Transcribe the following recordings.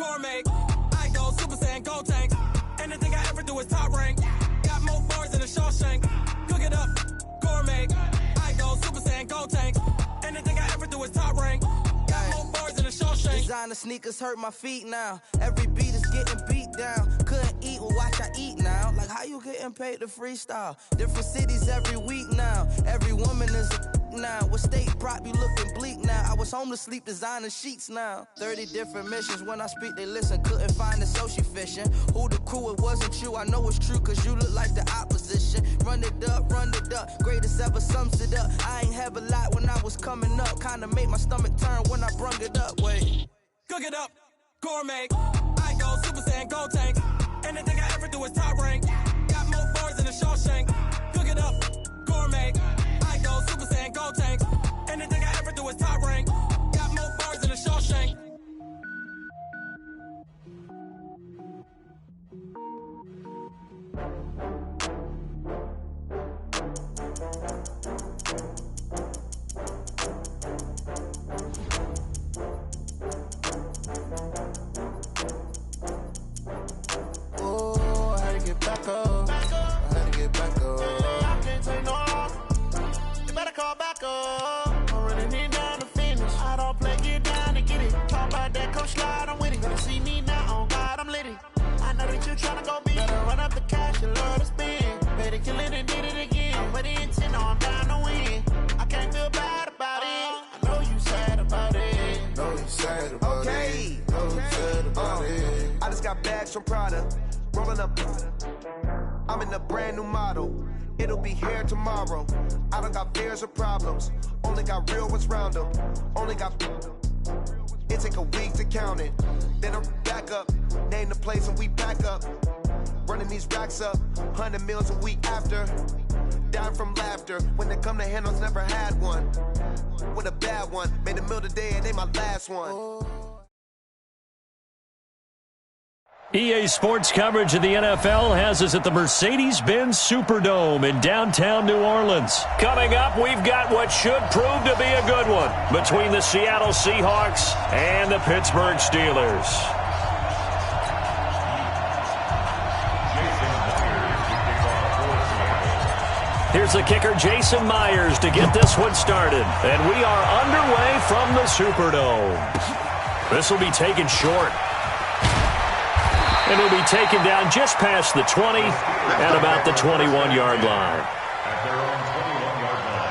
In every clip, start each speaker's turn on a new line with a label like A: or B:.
A: gourmet. I go Super Saiyan, go tank. Anything I ever do is top rank. Got more bars than a Shawshank. Cook it up, gourmet. I go Super Saiyan, go tank. Anything I ever do is top rank. Got more bars than a Shawshank.
B: Designer sneakers hurt my feet now. Every beat is getting beat down. Couldn't eat, well watch I eat now. Like how you getting paid to freestyle? Different cities every week now. Every woman is a now. What state prop you looking bleak now? I was home to sleep designing sheets now. 30 different missions. When I speak they listen. Couldn't find the social fishing. Who the crew? It wasn't you. I know it's true cause you look like the opposition. Run it up. Greatest ever sums it up. I ain't have a lot when I was coming up. Kinda made my stomach turn when I brung it up. Wait.
A: Cook it up, gourmet. I go Super Saiyan, go tank. Anything I ever do is top rank. Got more bars than a Shawshank. Cook it up, gourmet. I go Super Saiyan, go tank. Anything I ever do is top rank. Got more bars than a Shawshank.
C: From Prada, rolling up. I'm in a brand new model. It'll be here tomorrow. I don't got fears or problems. Only got real ones round them. Only got. It take a week to count it. Then I'm back up. Name the place and we back up. Running these racks up. 100 meals a week after. Dying from laughter. When it come to handles, never had one. With a bad one. Made a meal today and they my last one.
D: EA Sports coverage of the NFL has us at the Mercedes-Benz Superdome in downtown New Orleans. Coming up, we've got what should prove to be a good one between the Seattle Seahawks and the Pittsburgh Steelers. Here's the kicker, Jason Myers, to get this one started. And we are underway from the Superdome. This will be taken short. And it'll be taken down just past the 20 at about the 21-yard line.
E: At their own 21-yard line.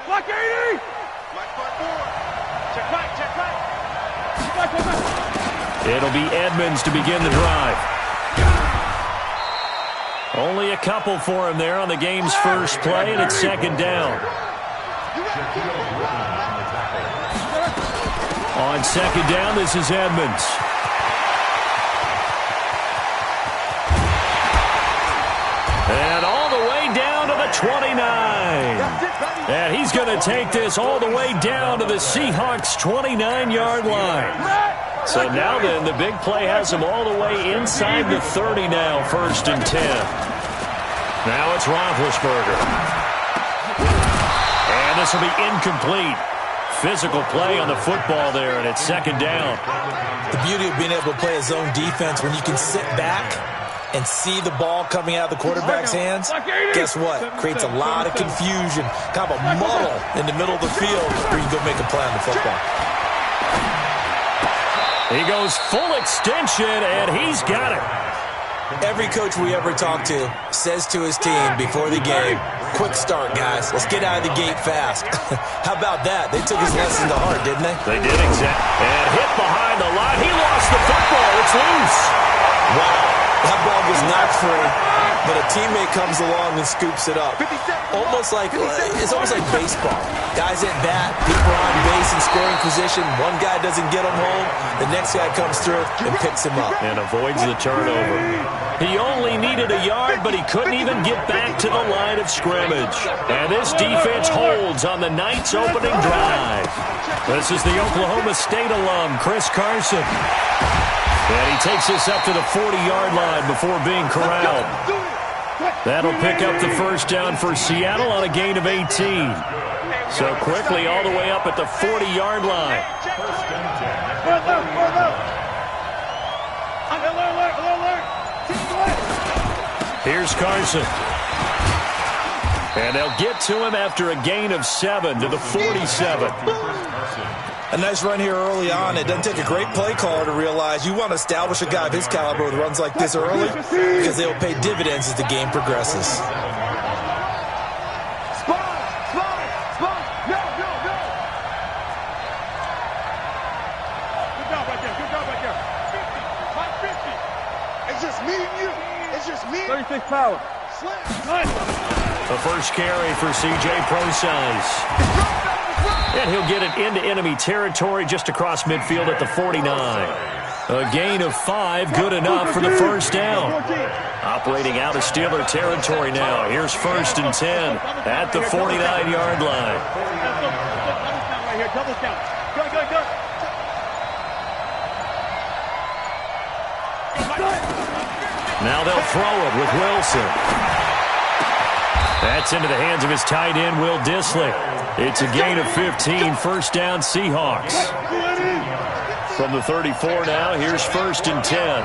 F: Block 80! Black 4. Check right, check right.
D: It'll be Edmonds to begin the drive. Only a couple for him there on the game's first play, and it's second down. On second down, this is Edmonds. And all the way down to the 29. And he's going to take this all the way down to the Seahawks' 29-yard line. So now then, the big play has him all the way inside the 30 now, 1st and 10. Now it's Roethlisberger. And this will be incomplete. Physical play on the football there, and it's second down.
G: The beauty of being able to play a zone defense when you can sit back and see the ball coming out of the quarterback's hands, guess what? Creates a lot of confusion, kind of a muddle in the middle of the field where you can go make a play on the football.
D: He goes full extension, and he's got it.
G: Every coach we ever talk to says to his team before the game, quick start, guys. Let's get out of the gate fast. How about that? They took his lesson to heart, didn't they?
D: They did exactly. And hit behind the line. He lost the football. It's loose.
G: Wow. That ball was knocked free, but a teammate comes along and scoops it up. It's almost like baseball. Guys at bat, people on base in scoring position. One guy doesn't get him home. The next guy comes through and picks him up.
D: And avoids the turnover. He only needed a yard, but he couldn't even get back to the line of scrimmage. And this defense holds on the Knights' opening drive. This is the Oklahoma State alum, Chris Carson. And he takes us up to the 40-yard line before being corralled. That'll pick up the first down for Seattle on a gain of 18. So quickly all the way up at the 40-yard line. Here's Carson. And they'll get to him after a gain of 7 to the 47.
G: A nice run here early on. It doesn't take a great play caller to realize you want to establish a guy of his caliber with runs like this early because they will pay dividends as the game progresses.
F: It's just me and you. It's just me.
H: 36 power.
D: The first carry for C.J. Procise. And he'll get it into enemy territory just across midfield at the 49. A gain of 5, good enough for the first down. Operating out of Steeler territory now. Here's 1st and 10 at the 49-yard line. Now they'll throw it with Wilson. That's into the hands of his tight end, Will Dissly. It's a gain of 15, first down Seahawks. From the 34 now, here's 1st and 10.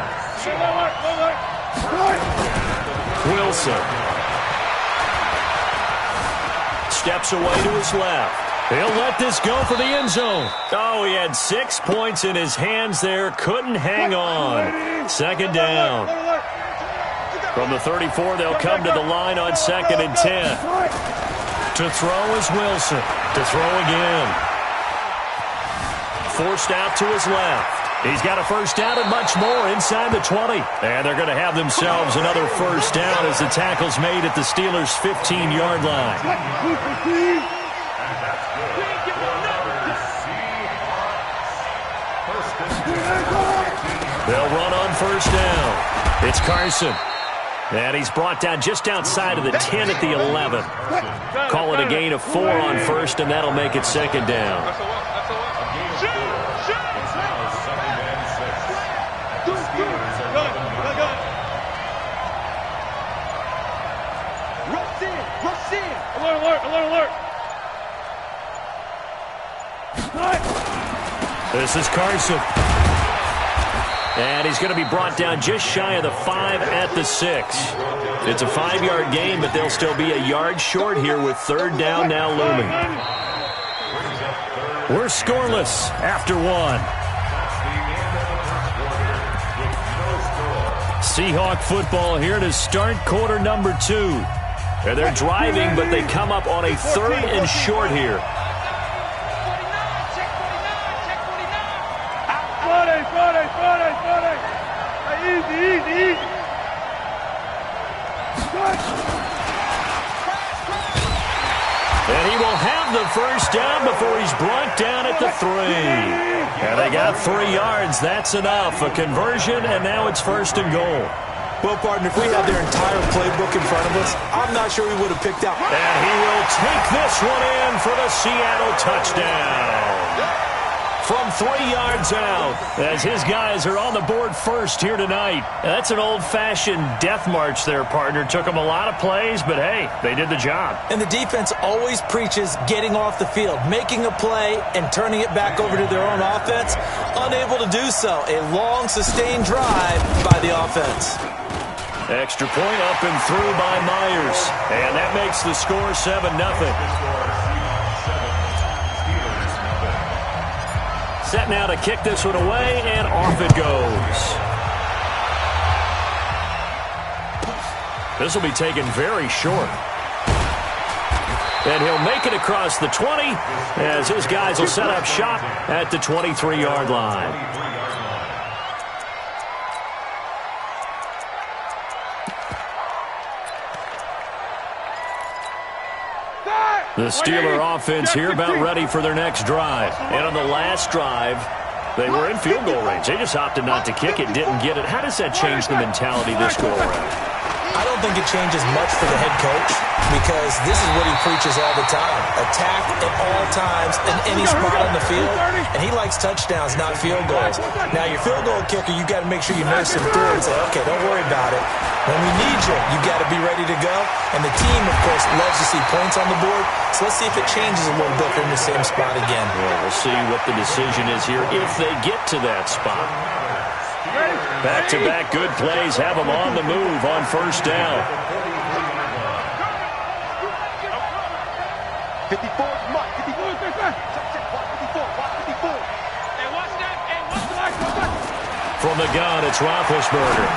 D: Wilson. Steps away to his left. He'll let this go for the end zone. Oh, he had 6 points in his hands there. Couldn't hang on. Second down. From the 34, they'll come to the line on 2nd and 10. To throw is Wilson. To throw again. Forced out to his left. He's got a first down and much more inside the 20. And they're going to have themselves another first down as the tackle's made at the Steelers' 15-yard line. They'll run on first down. It's Carson. And he's brought down just outside of the 10 at the 11. Call it a gain of 4 on first, and that'll make it second down.
H: Alert.
D: This is Carson. And he's going to be brought down just shy of the 5 at the 6. It's a 5-yard gain, but they'll still be a yard short here with third down now looming. We're scoreless after 1. Seahawk football here to start quarter number 2. And they're driving, but they come up on a 3rd and short here.
H: Easy.
D: And he will have the first down before he's brought down at the 3. And they got 3 yards. That's enough. A conversion, and now it's 1st and goal.
G: Well, partner, if we had their entire playbook in front of us, I'm not sure we would have picked out.
D: And he will take this one in for the Seattle touchdown. From 3 yards out, as his guys are on the board first here tonight. That's an old-fashioned death march there, partner. Took them a lot of plays, but hey, they did the job.
G: And the defense always preaches getting off the field, making a play, and turning it back over to their own offense. Unable to do so. A long, sustained drive by the offense.
D: Extra point up and through by Myers. And that makes the score 7-0. Set now to kick this one away, and off it goes. This will be taken very short. And he'll make it across the 20 as his guys will set up shop at the 23-yard line. The Steeler offense here about ready for their next drive. And on the last drive, they were in field goal range. They just opted not to kick it, didn't get it. How does that change the mentality this go-around?
G: I don't think it changes much for the head coach because this is what he preaches all the time. Attack at all times in any spot on the field, and he likes touchdowns, not field goals. Now, your field goal kicker, you got to make sure you nurse him through and say, okay, don't worry about it. When we need you, you got to be ready to go. And the team, of course, loves to see points on the board. So let's see if it changes a little bit from the same spot again.
D: Well, we'll see what the decision is here if they get to that spot. Back-to-back good plays have them on the move on first down.
F: 54, Mike, 54. Hey, watch that.
D: From the gun, it's Roethlisberger.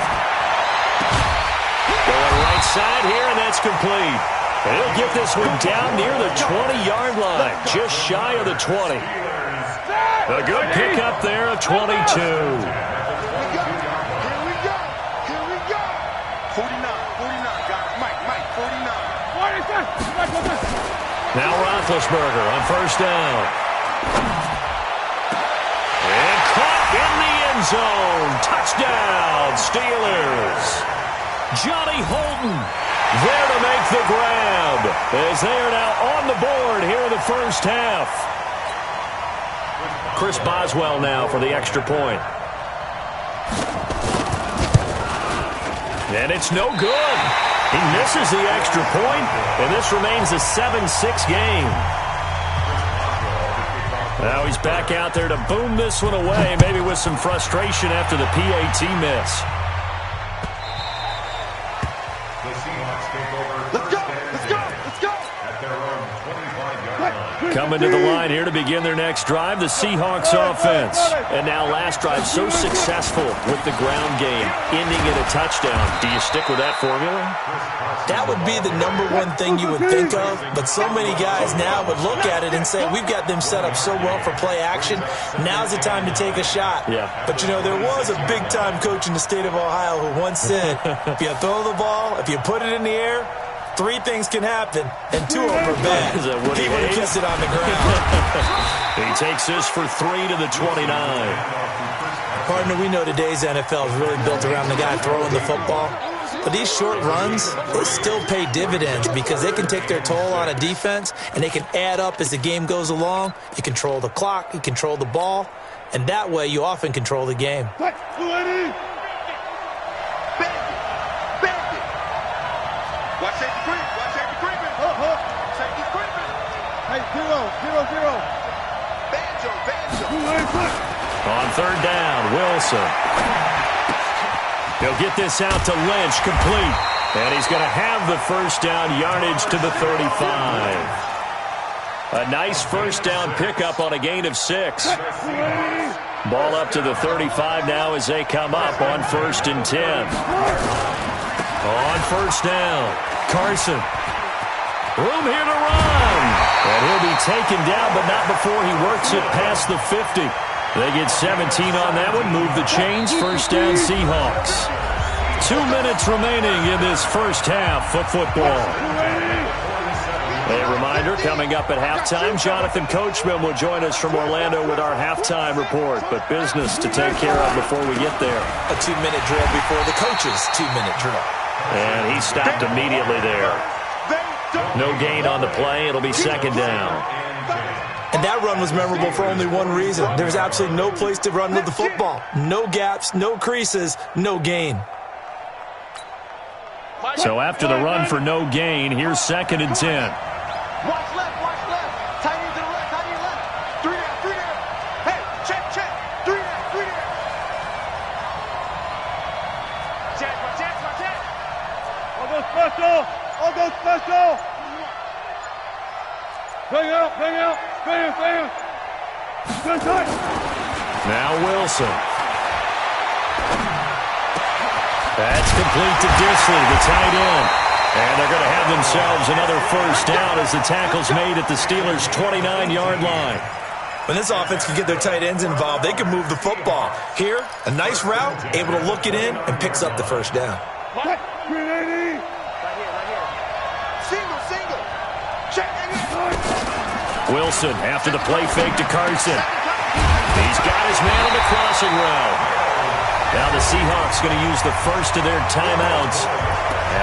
D: Going right side here, and that's complete. And he'll get this one down near the 20-yard line, just shy of the 20. A good pickup there of 22.
F: 49, guys. Mike, 49.
D: Now Roethlisberger on first down. And caught in the end zone. Touchdown, Steelers. Johnny Holton there to make the grab as they are now on the board here in the first half. Chris Boswell now for the extra point. And it's no good. He misses the extra point, and this remains a 7-6 game. Now he's back out there to boom this one away, maybe with some frustration after the PAT miss. Coming to the line here to begin their next drive, the Seahawks offense. And now last drive so successful with the ground game, ending in a touchdown. Do you stick with that formula?
G: That would be the number one thing you would think of, but so many guys now would look at it and say, we've got them set up so well for play action, now's the time to take a shot.
D: Yeah.
G: But, you know, there was a big-time coach in the state of Ohio who once said, if you throw the ball, if you put it in the air, 3 things can happen, and 2 of them are bad. He would have kissed it on the ground.
D: He takes this for 3 to the 29.
G: Partner, we know today's NFL is really built around the guy throwing the football. But these short runs, they still pay dividends because they can take their toll on a defense, and they can add up as the game goes along. You control the clock, you control the ball, and that way you often control the game.
F: Watch safety creeping. Safety creeping.
H: Hey, 0.
F: Banjo.
D: On third down, Wilson. He'll get this out to Lynch, complete. And he's going to have the first down yardage to the 35. A nice first down pickup on a gain of 6. Ball up to the 35 now as they come up on 1st and 10. On first down, Carson. Room here to run. And he'll be taken down, but not before he works it past the 50. They get 17 on that one, move the chains, first down Seahawks. 2 minutes remaining in this first half of football. A reminder, coming up at halftime, Jonathan Coachman will join us from Orlando with our halftime report, but business to take care of before we get there.
G: A 2-minute drill before the coach's 2-minute drill.
D: And he stopped immediately there. No gain on the play. It'll be second down.
G: And that run was memorable for only one reason. There's absolutely no place to run with the football. No gaps, no creases, no gain.
D: So after the run for no gain, here's 2nd and 10.
F: Watch left. Tight end to the left. 3 down. Hey, check. 3 down. Check.
H: go special. I'll go special. Bring out. Bang. Good touch.
D: Now Wilson. That's complete to Disley, the tight end. And they're going to have themselves another first down as the tackle's made at the Steelers' 29-yard line.
G: When this offense can get their tight ends involved, they can move the football. Here, a nice route, able to look it in, and picks up the first down.
H: What? 380.
F: Right here. Single. Check.
D: Wilson after the play fake to Carson. He's got his man on the crossing route. Now the Seahawks going to use the first of their timeouts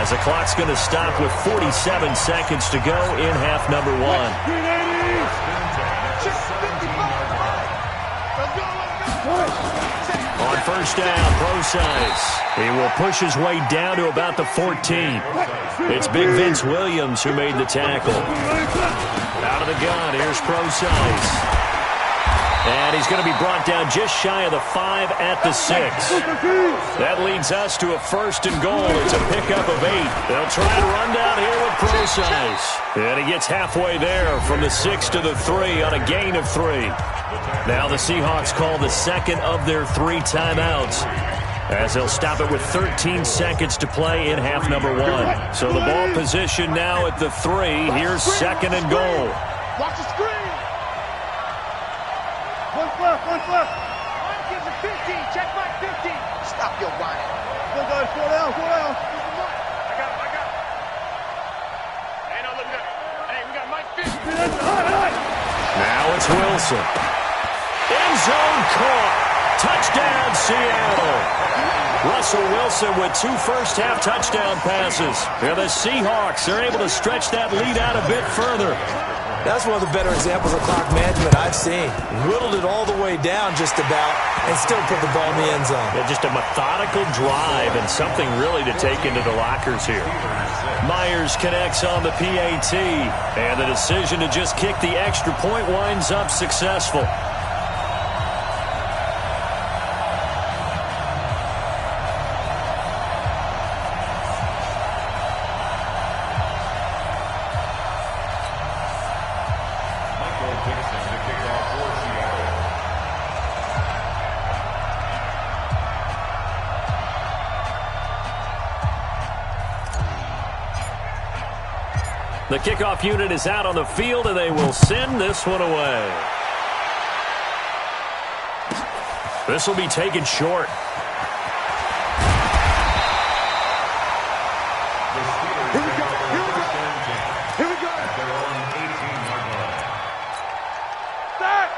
D: as the clock's going to stop with 47 seconds to go in half number one.
H: 380.
D: On first down, Procise. He will push his way down to about the 14. It's Big Vince Williams who made the tackle. Out of the gun, here's Procise. And he's going to be brought down just shy of the 5 at the 6. That leads us to a first and goal. It's a pickup of 8. They'll try to run down here with Procise. And he gets halfway there from the 6 to the 3 on a gain of 3. Now the Seahawks call the second of their 3 timeouts as they'll stop it with 13 seconds to play in half number 1. So the ball position now at the 3. Here's second and goal.
H: Watch the screen. One left.
F: Mike gives it 15. Check Mike 15. Stop your whining.
H: Go, guys. Slow down.
F: I got him. Hey, no, look at that. Hey, we got Mike 15.
D: Now it's Wilson. End zone caught. Touchdown, Seattle. Russell Wilson with 2 first-half touchdown passes. And the Seahawks are able to stretch that lead out a bit further.
G: That's one of the better examples of clock management I've seen. Whittled it all the way down just about and still put the ball in the end zone.
D: Yeah, just a methodical drive and something really to take into the lockers here. Myers connects on the PAT, and the decision to just kick the extra point winds up successful. The kickoff unit is out on the field, and they will send this one away. This will be taken short.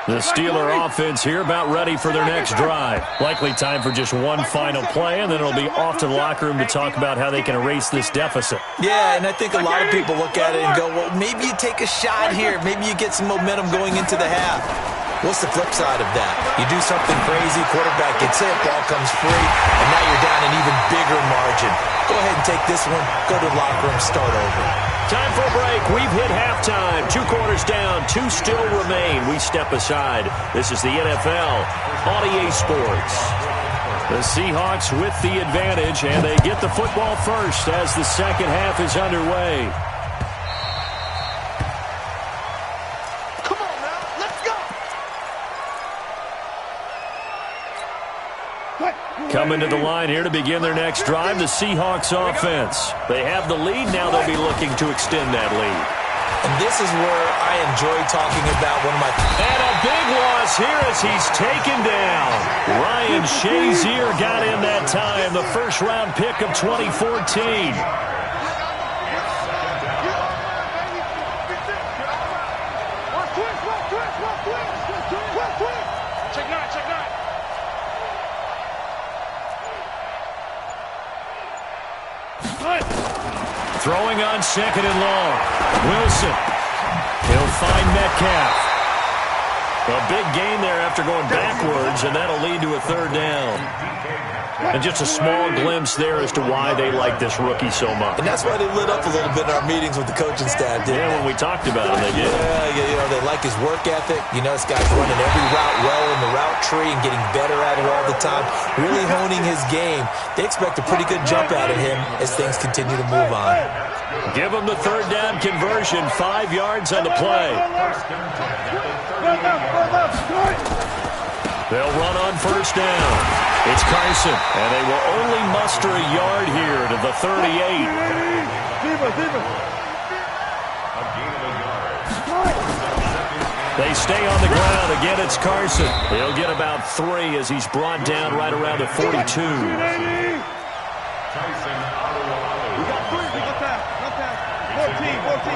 D: The Steeler offense here about ready for their next drive. Likely time for just one final play, and then it'll be off to the locker room to talk about how they can erase this deficit.
G: Yeah, and I think a lot of people look at it and go, well, maybe you take a shot here. Maybe you get some momentum going into the half. What's the flip side of that? You do something crazy, quarterback gets hit, ball comes free, and now you're down an even bigger margin. Go ahead and take this one, go to the locker room, start over.
D: Time for a break. We've hit halftime. 2 quarters down, 2 still remain. We step aside. This is the NFL on EA Sports. The Seahawks with the advantage, and they get the football first as the second half is underway.
F: Come on now, let's go.
D: Coming to the line here to begin their next drive, the Seahawks offense. They have the lead. Now they'll be looking to extend that lead.
G: And this is where I enjoy talking about one of my...
D: And a big loss here as he's taken down. Ryan Shazier got in that time, the first-round pick of 2014. Throwing on second and long. Wilson. He'll find Metcalf. A big gain there after going backwards, and that'll lead to a third down. And just a small glimpse there as to why they like this rookie so much.
G: And that's why they lit up a little bit in our meetings with the coaching staff, didn't they?
D: When we talked about him, they did.
G: Yeah, they like his work ethic. This guy's running every route well in the route tree and getting better at it all the time, really honing his game. They expect a pretty good jump out of him as things continue to move on.
D: Give him the third down conversion, 5 yards on the play. They'll run on first down. It's Carson, and they will only muster a yard here to the 38. They stay on the ground. Again, it's Carson. He'll get about 3 as he's brought down right around the 42.
H: We got 3. We got that. 14.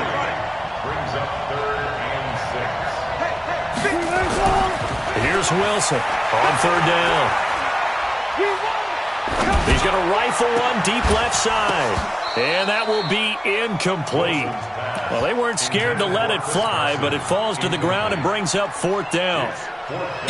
E: Brings up 3rd and 6.
D: Here's Wilson on third down. He's going to rifle one deep left side. And that will be incomplete. Well, they weren't scared to let it fly, but it falls to the ground and brings up 4th down.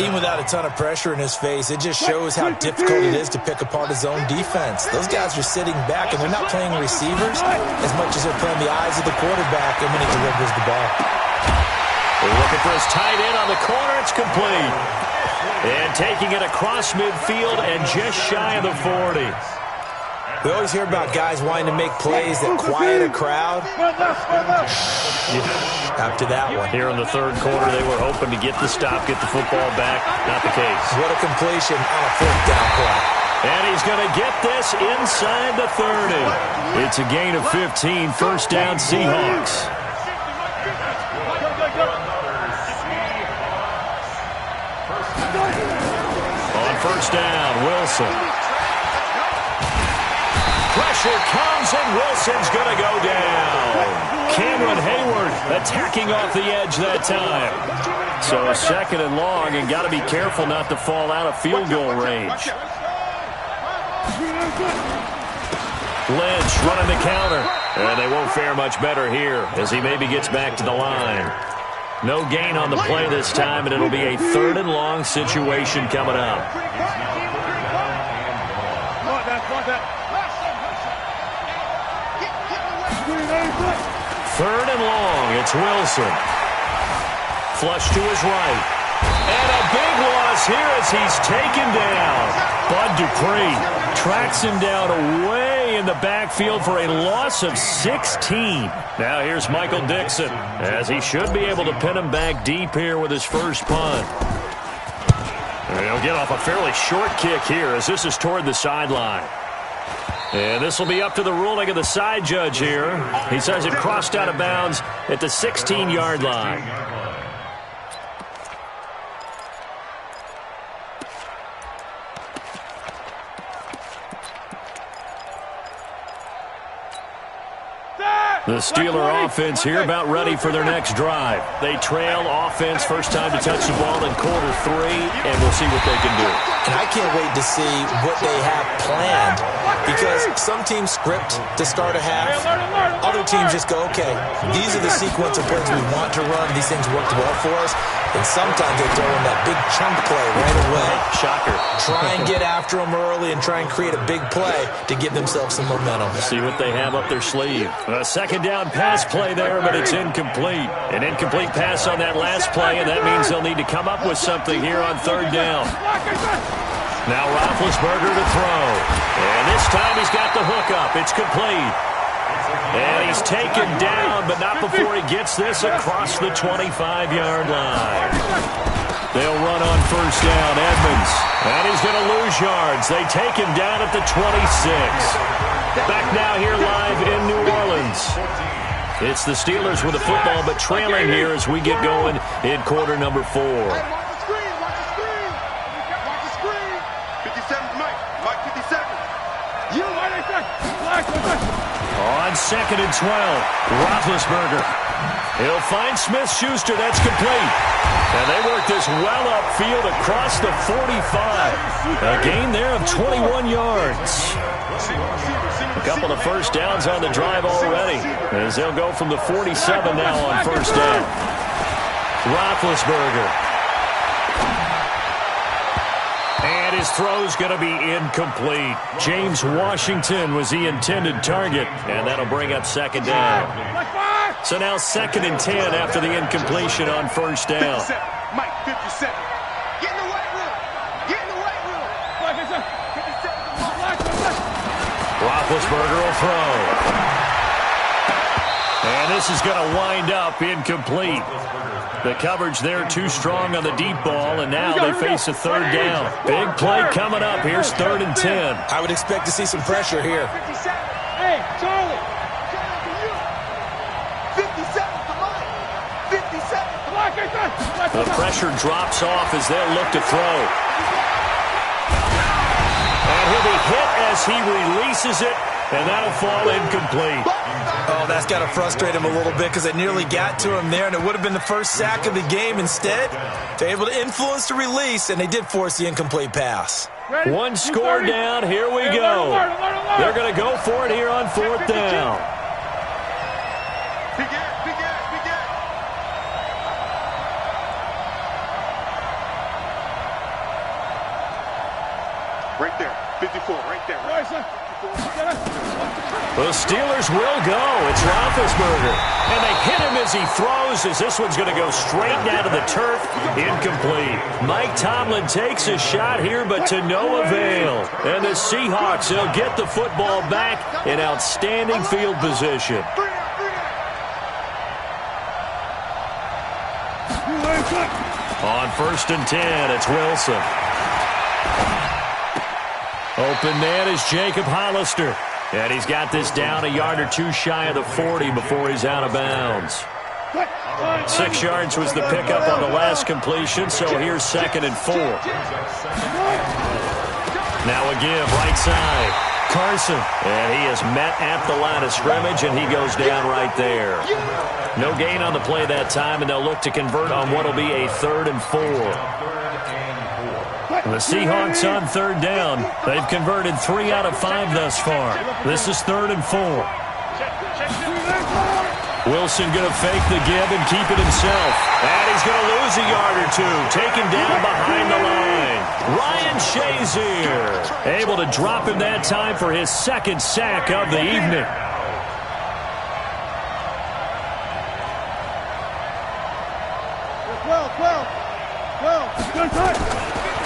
G: Even without a ton of pressure in his face, it just shows how difficult it is to pick apart his own defense. Those guys are sitting back, and they're not playing receivers as much as they're playing the eyes of the quarterback and when he delivers the ball.
D: They're looking for his tight end on the corner. It's complete. And taking it across midfield and just shy of the 40.
G: We always hear about guys wanting to make plays that quiet a crowd. After that one.
D: Here in the third quarter, they were hoping to get the stop, get the football back. Not the case.
G: What a completion on a 4th down play.
D: And he's going to get this inside the 30. It's a gain of 15. First down, Seahawks. On first down, Wilson. Pressure comes, and Wilson's going to go down. Cameron Hayward attacking off the edge that time. So a 2nd and long, and got to be careful not to fall out of field goal range. Lynch running the counter. And they won't fare much better here as he maybe gets back to the line. No gain on the play this time, and it'll be a 3rd and long situation coming up. Third and long, it's Wilson. Flush to his right. And a big loss here as he's taken down. Bud Dupree tracks him down away in the backfield for a loss of 16. Now here's Michael Dixon as he should be able to pin him back deep here with his first punt. And he'll get off a fairly short kick here as this is toward the sideline. And this will be up to the ruling of the side judge here. He says it crossed out of bounds at the 16-yard line. The Steeler offense here about ready for their next drive. They trail offense, first time to touch the ball in quarter 3, and we'll see what they can do.
G: And I can't wait to see what they have planned, because some teams script to start a half. Other teams just go, okay, these are the sequence of plays we want to run. These things worked well for us. And sometimes they throw in that big chunk play right away.
D: Shocker.
G: Try and get after them early and try and create a big play to give themselves some momentum.
D: See what they have up their sleeve. A 2nd down pass play there, but it's incomplete. An incomplete pass on that last play, and that means they'll need to come up with something here on 3rd down. Now Roethlisberger to throw. And this time he's got the hook up. It's complete. And he's taken down, but not before he gets this across the 25-yard line. They'll run on first down, Edmonds. And he's going to lose yards. They take him down at the 26. Back now here live in New Orleans. It's the Steelers with the football, but trailing here as we get going in quarter number 4.
F: Watch the screen. Watch the screen. 57, Mike 57. You, what is that?
D: On 2nd and 12, Roethlisberger. He'll find Smith-Schuster. That's complete. And they work this well upfield across the 45. A gain there of 21 yards. A couple of first downs on the drive already, as they'll go from the 47 now on first down. Roethlisberger. And And his throw's going to be incomplete. James Washington was the intended target, and that'll bring up second down. So now 2nd and 10 after the incompletion on first down.
F: 57. Mike, 57. Get in the weight room. Get in the weight room. 57.
D: Roethlisberger will throw. And this is going to wind up incomplete. The coverage there too strong on the deep ball, and now they face a third down. Big play coming up. Here's 3rd and 10.
G: I would expect to see some pressure here.
F: 57. Hey, Charlie. 57 to Mike. 57 to
D: The pressure drops off as they'll look to throw. And he'll be hit as he releases it, and that'll fall incomplete.
G: Oh, that's got to frustrate him a little bit because it nearly got to him there, and it would have been the first sack of the game. Instead, they're able to influence the release, and they did force the incomplete pass.
D: One score down. Here we go. They're going to go for it here on 4th down.
F: Right there. 54, right there. Right, sir.
D: The Steelers will go. It's Roethlisberger. And they hit him as he throws, as this one's going to go straight down to the turf. Incomplete. Mike Tomlin takes a shot here, but to no avail. And the Seahawks, they'll get the football back in outstanding field position. On 1st and 10, it's Wilson. Open man is Jacob Hollister. And he's got this down a yard or two shy of the 40 before he's out of bounds. 6 yards was the pickup on the last completion, so here's 2nd and 4. Now a give, right side. Carson. And he is met at the line of scrimmage, and he goes down right there. No gain on the play that time, and they'll look to convert on what will be a 3rd and 4. The Seahawks on 3rd down. They've converted 3 out of 5 thus far. This is 3rd and 4. Wilson going to fake the give and keep it himself. And he's going to lose a yard or two. Taken down behind the line. Ryan Shazier able to drop him that time for his 2nd sack of the evening.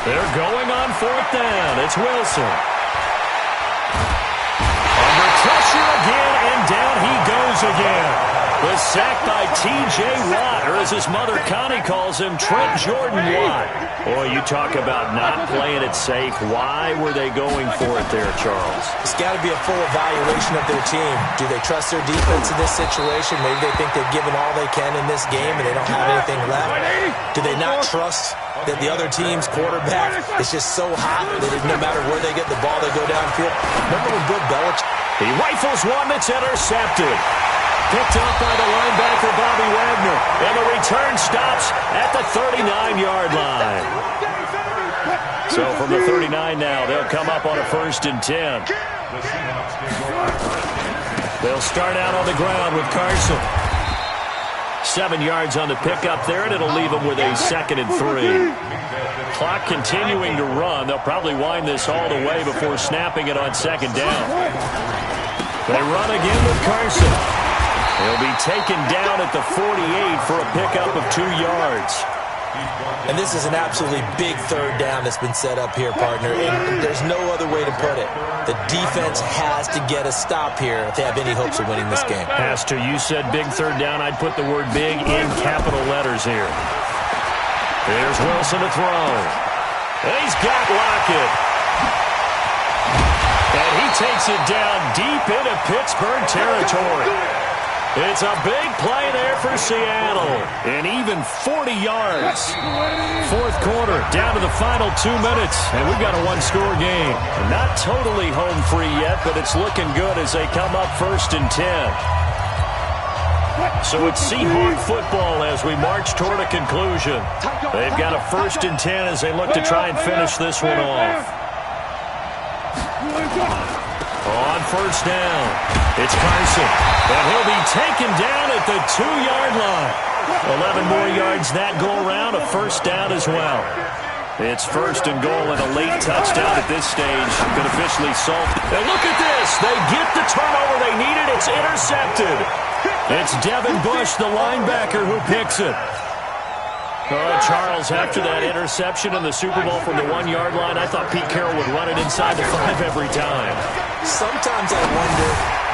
D: They're going on 4th down. It's Wilson. Under pressure again, and down he goes again. The sack by T.J. Watt, or as his mother Connie calls him, Trent Jordan Watt. Boy, you talk about not playing it safe. Why were they going for it there, Charles?
G: It's got to be a full evaluation of their team. Do they trust their defense in this situation? Maybe they think they've given all they can in this game and they don't have anything left. Do they not trust that the other team's quarterback is just so hot that no matter where they get the ball, they go downfield? Remember when Bill Belichick...
D: He rifles one that's intercepted. Picked up by the linebacker, Bobby Wagner. And the return stops at the 39-yard line. So from the 39 now, they'll come up on a 1st and 10. They'll start out on the ground with Carson. 7 yards on the pickup there, and it'll leave them with a 2nd and 3. Clock continuing to run. They'll probably wind this all the way before snapping it on 2nd down. They run again with Carson. He'll be taken down at the 48 for a pickup of 2 yards.
G: And this is an absolutely big 3rd down that's been set up here, partner. And there's no other way to put it. The defense has to get a stop here if they have any hopes of winning this game.
D: Has to. You said big 3rd down. I'd put the word big in capital letters here. Here's Wilson to throw. And he's got Lockett. And he takes it down deep into Pittsburgh territory. It's a big play there for Seattle. And even 40 yards. 4th quarter, down to the final 2 minutes. And we've got a 1-score game. Not totally home free yet, but it's looking good as they come up 1st and 10. So it's Seahawk football as we march toward a conclusion. They've got a 1st and 10 as they look to try and finish this one off. On 1st down, it's Carson. And he'll be taken down at the 2-yard line. 11 more yards that go around, a 1st down as well. It's first and goal, and a late touchdown at this stage could officially solve. And look at this. They get the turnover they needed. It's intercepted. It's Devin Bush, the linebacker, who picks it. Oh, Charles, after that interception in the Super Bowl from the 1-yard line, I thought Pete Carroll would run it inside the 5 every time.
G: Sometimes I wonder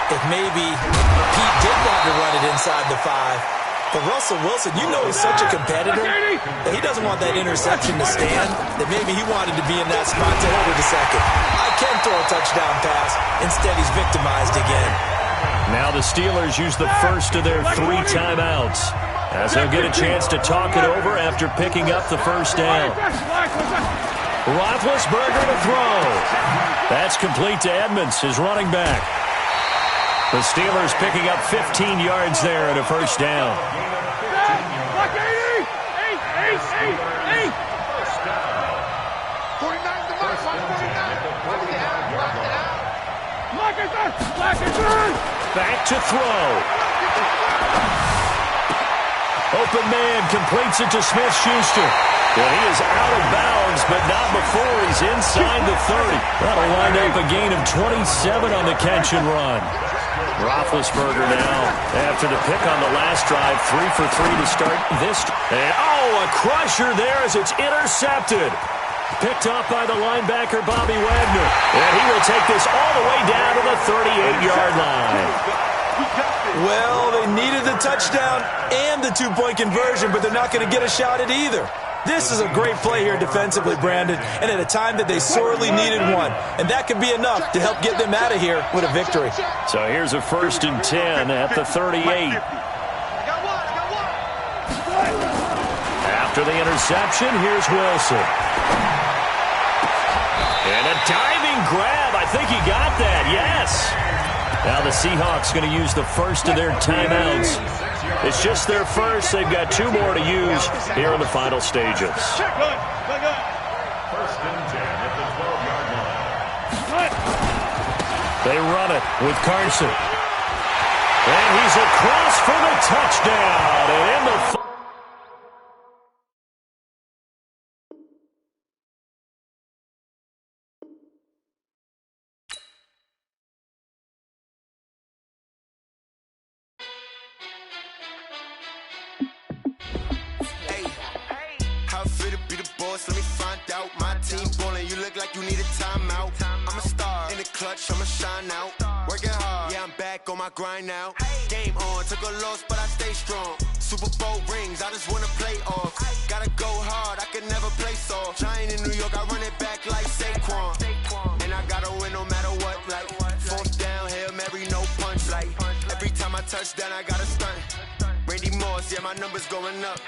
G: if maybe Pete did want to run it inside the 5. But Russell Wilson, you know he's such a competitor that he doesn't want that interception to stand, that maybe he wanted to be in that spot to hold it a second. I can throw a touchdown pass. Instead, he's victimized again.
D: Now the Steelers use the first of their 3 timeouts, as they'll get a chance to talk it over after picking up the first down. Roethlisberger to throw. That's complete to Edmonds, his running back. The Steelers picking up 15 yards there at a first down. Back to throw. Open man completes it to Smith-Schuster. Well, he is out of bounds, but not before he's inside the 30. That'll wind up a gain of 27 on the catch and run. Roethlisberger now, after the pick on the last drive, 3 for 3 to start this. And, a crusher there as it's intercepted. Picked up by the linebacker, Bobby Wagner. And he will take this all the way down to the 38-yard line.
G: Well, they needed the touchdown and the 2-point conversion, but they're not going to get a shot at either. This is a great play here defensively, Brandon, and at a time that they sorely needed one. And that could be enough to help get them out of here with a victory.
D: So here's a 1st and 10 at the 38. After the interception, here's Wilson. And a diving grab. I think he got that, yes. Now the Seahawks going to use the first of their timeouts. It's just their first. They've got 2 more to use here in the final stages.
E: 1st and 10 at the 12-yard line.
D: They run it with Carson. And he's across for the touchdown. And in the
C: Let me find out. My team ballin', you look like you need a timeout. I'm a star in the clutch, I'ma shine out. Working hard, yeah, I'm back on my grind now. Game on, took a loss, but I stay strong. Super Bowl rings, I just wanna play off. Gotta go hard, I can never play soft. Giant in New York, I run it back like Saquon. And I gotta win no matter what, like 4th down, Hail Mary, no punch. Like every time I touch down, I gotta stunt. Randy Moss, yeah, my numbers going up.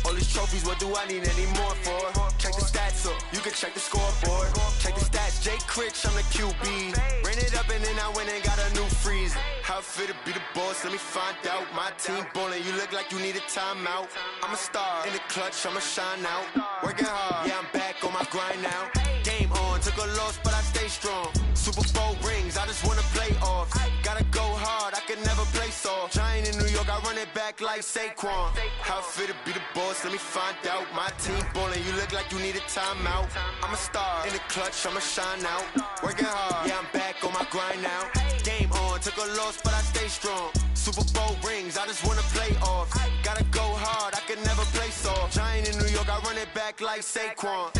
C: All these trophies, what do I need any more for? Check the stats up, you can check the scoreboard. Check the stats, Jay Critch, I'm the QB. Ran it up and then I went and got a new freeze. How it feel to be the boss, let me find out. My team ballin', you look like you need a timeout. I'm a star in the clutch, I'ma shine out. Working hard, yeah, I'm back on my grind now. Game on, took a loss, but I stay strong. Super Bowl rings, I just wanna play off. Gotta go hard, I can never play soft. Giant in New York, I run it back like Saquon. How it feel to be the boss, let me find out. My team ballin', you look like you need a timeout. I'm a star in the clutch, I'ma shine out. Working hard, yeah, I'm back on my grind now. Game on, took a loss, but I stay strong. Super Bowl rings, I just wanna play off. Gotta go hard, I can never play soft. Giant in New York, I run it back like Saquon.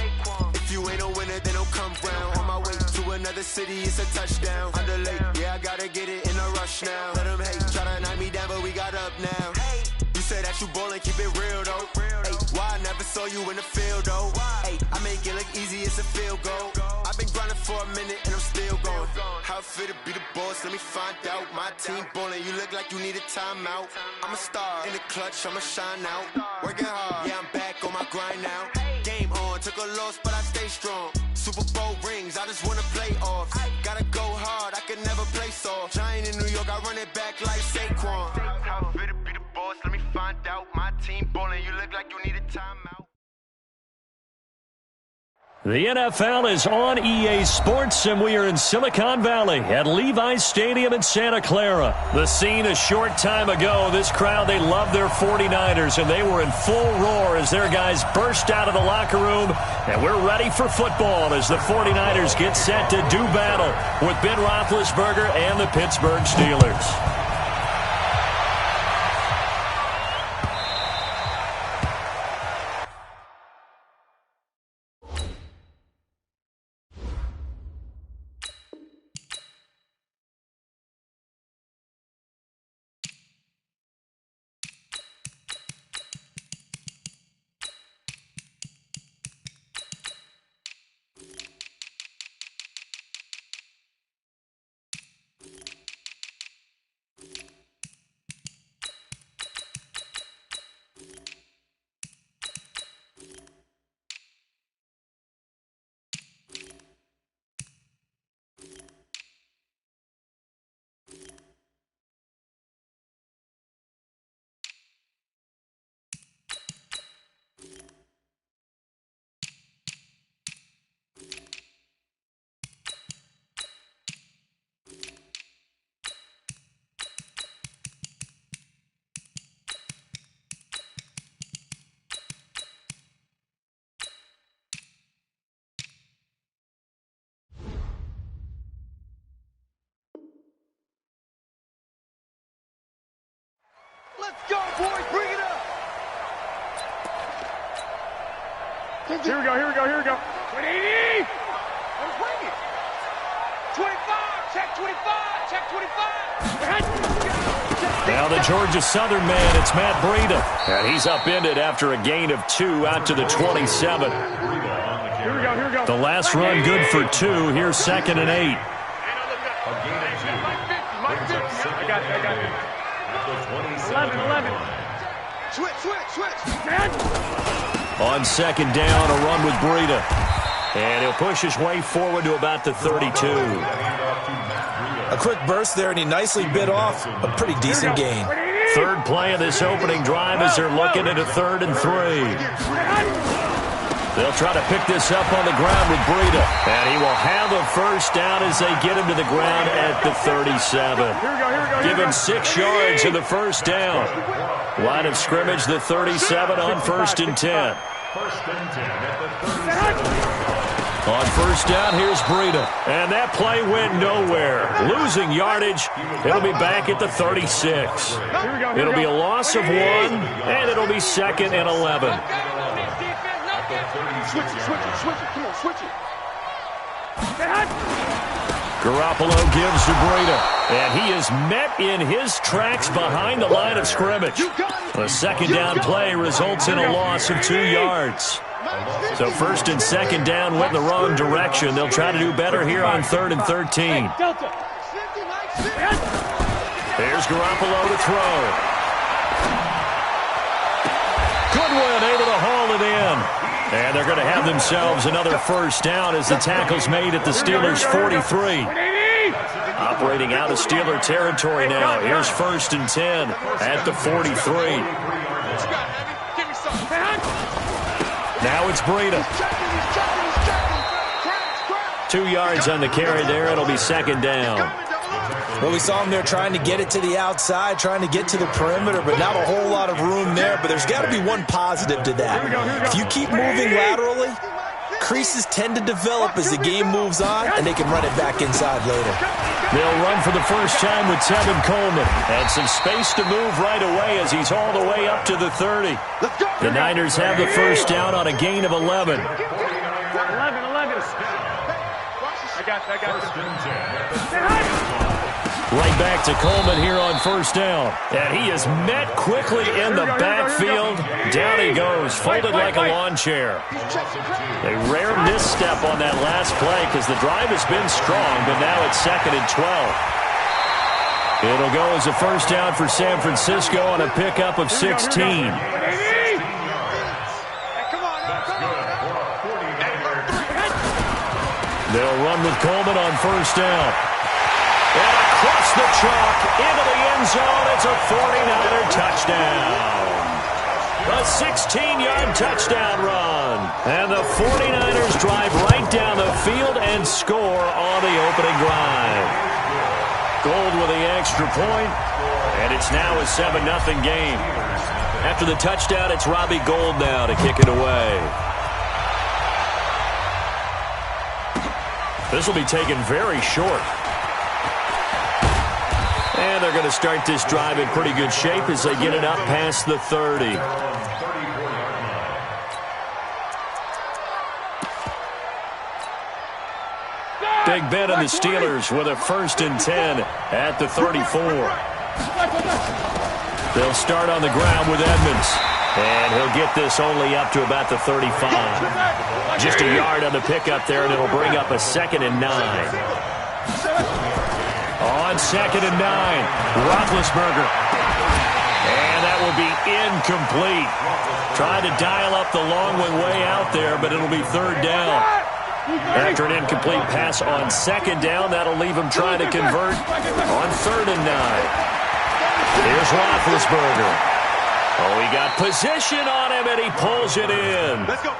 C: If you ain't a winner, then don't come round. On my way to another city, it's a touchdown. Underlay, yeah, I gotta get it in a rush now. Let them hate, try to knock me down, but we got up now. You say that you ballin', keep it real though. Hey, why I never saw you in the field though? Hey, I make it look easy, it's a field goal. I've been grinding for a minute and I'm still going. How it feel to be the boss, let me find out. My team ballin', you look like you need a timeout. I'm a star in the clutch, I'ma shine out. Working hard, yeah, I'm back on my grind now. Game on, took a loss, but I stay strong. Super Bowl rings, I just wanna play off. Gotta go hard, I can never play soft. Giant in New York, I run it back like Saquon. How it feel to be the boss, let me find out. My team ballin', you look like you need a timeout.
D: The NFL is on EA Sports, and we are in Silicon Valley at Levi's Stadium in Santa Clara. The scene a short time ago, this crowd, they love their 49ers, and they were in full roar as their guys burst out of the locker room, and we're ready for football as the 49ers get set to do battle with Ben Roethlisberger and the Pittsburgh Steelers.
F: Let's go, boys. Bring it up.
H: Here we go. 180.
F: Let's bring it. 25. Check 25. Check 25.
D: Now the Georgia Southern man, it's Matt Breida. And he's upended after a gain of 2 out to the 27.
H: Here we go.
D: The last run good for 2. Here's 2nd and 8.
H: I got it. 11.
F: Switch.
D: On 2nd down, a run with Breida. And he'll push his way forward to about the 32.
G: A quick burst there, and he nicely bit off a pretty decent gain.
D: Third play of this opening drive as they're looking at a 3rd and 3. They'll try to pick this up on the ground with Breida. And he will have a first down as they get him to the ground at the 37. Give him 6 yards in the first down. Line of scrimmage, the 37 on 1st and 10. On 1st down, here's Breida. And that play went nowhere. Losing yardage. It'll be back at the 36. It'll be a loss of 1, and it'll be 2nd and 11.
F: Switch it. Come on, switch it.
D: Garoppolo gives to Breida, and he is met in his tracks behind the line of scrimmage. A 2nd down play results in a loss of 2 yards. So 1st and 2nd down went in the wrong direction. They'll try to do better here on 3rd and 13. There's Garoppolo to throw. Goodwin able to haul it in. And they're going to have themselves another first down as the tackle's made at the Steelers' 43. Operating out of Steeler territory now. Here's 1st and 10 at the 43. Now it's Breida. 2 yards on the carry there. It'll be 2nd down.
G: Well, we saw him there trying to get it to the outside, trying to get to the perimeter, but not a whole lot of room there. But there's got to be one positive to that. If you keep moving laterally, creases tend to develop as the game moves on, and they can run it back inside later.
D: They'll run for the first time with Tevin Coleman. And some space to move right away as he's all the way up to the 30. The Niners have the first down on a gain of 11.
H: 11. I got it.
D: Right back to Coleman here on 1st down. And he is met quickly in the backfield. Down he goes, folded like a lawn chair. A rare misstep on that last play because the drive has been strong, but now it's 2nd and 12. It'll go as a first down for San Francisco on a pickup of 16. They'll run with Coleman on 1st down. And across the chalk, into the end zone, it's a 49er touchdown. A 16-yard touchdown run. And the 49ers drive right down the field and score on the opening drive. Gold with the extra point, and it's now a 7-0 game. After the touchdown, it's Robbie Gould now to kick it away. This will be taken very short. And they're going to start this drive in pretty good shape as they get it up past the 30. Big Ben and the Steelers with a 1st and 10 at the 34. They'll start on the ground with Edmonds. And he'll get this only up to about the 35. Just a yard on the pickup there, and it'll bring up a 2nd and 9. On 2nd and 9, Roethlisberger. And that will be incomplete. Tried to dial up the long one way out there, but it'll be 3rd down. After an incomplete pass on 2nd down, that'll leave him trying to convert on 3rd and 9. Here's Roethlisberger. Oh, he got position on him, and he pulls it in.
F: Let's go.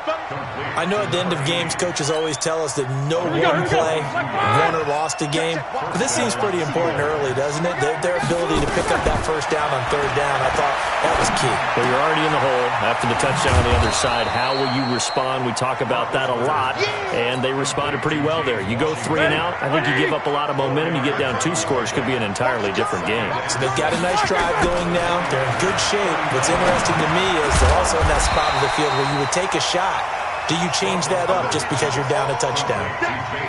G: I know at the end of games, coaches always tell us that no one play won or lost a game. But this seems pretty important early, doesn't it? Their ability to pick up that 1st down on 3rd down, I thought that was key.
D: Well, you're already in the hole after the touchdown on the other side. How will you respond? We talk about that a lot, and they responded pretty well there. You go 3 and out, I think you give up a lot of momentum. You get down 2 scores, could be an entirely different game.
G: So they've got a nice drive going now. They're in good shape. What's interesting to me is they're also in that spot of the field where you would take a shot. Do you change that up just because you're down a touchdown?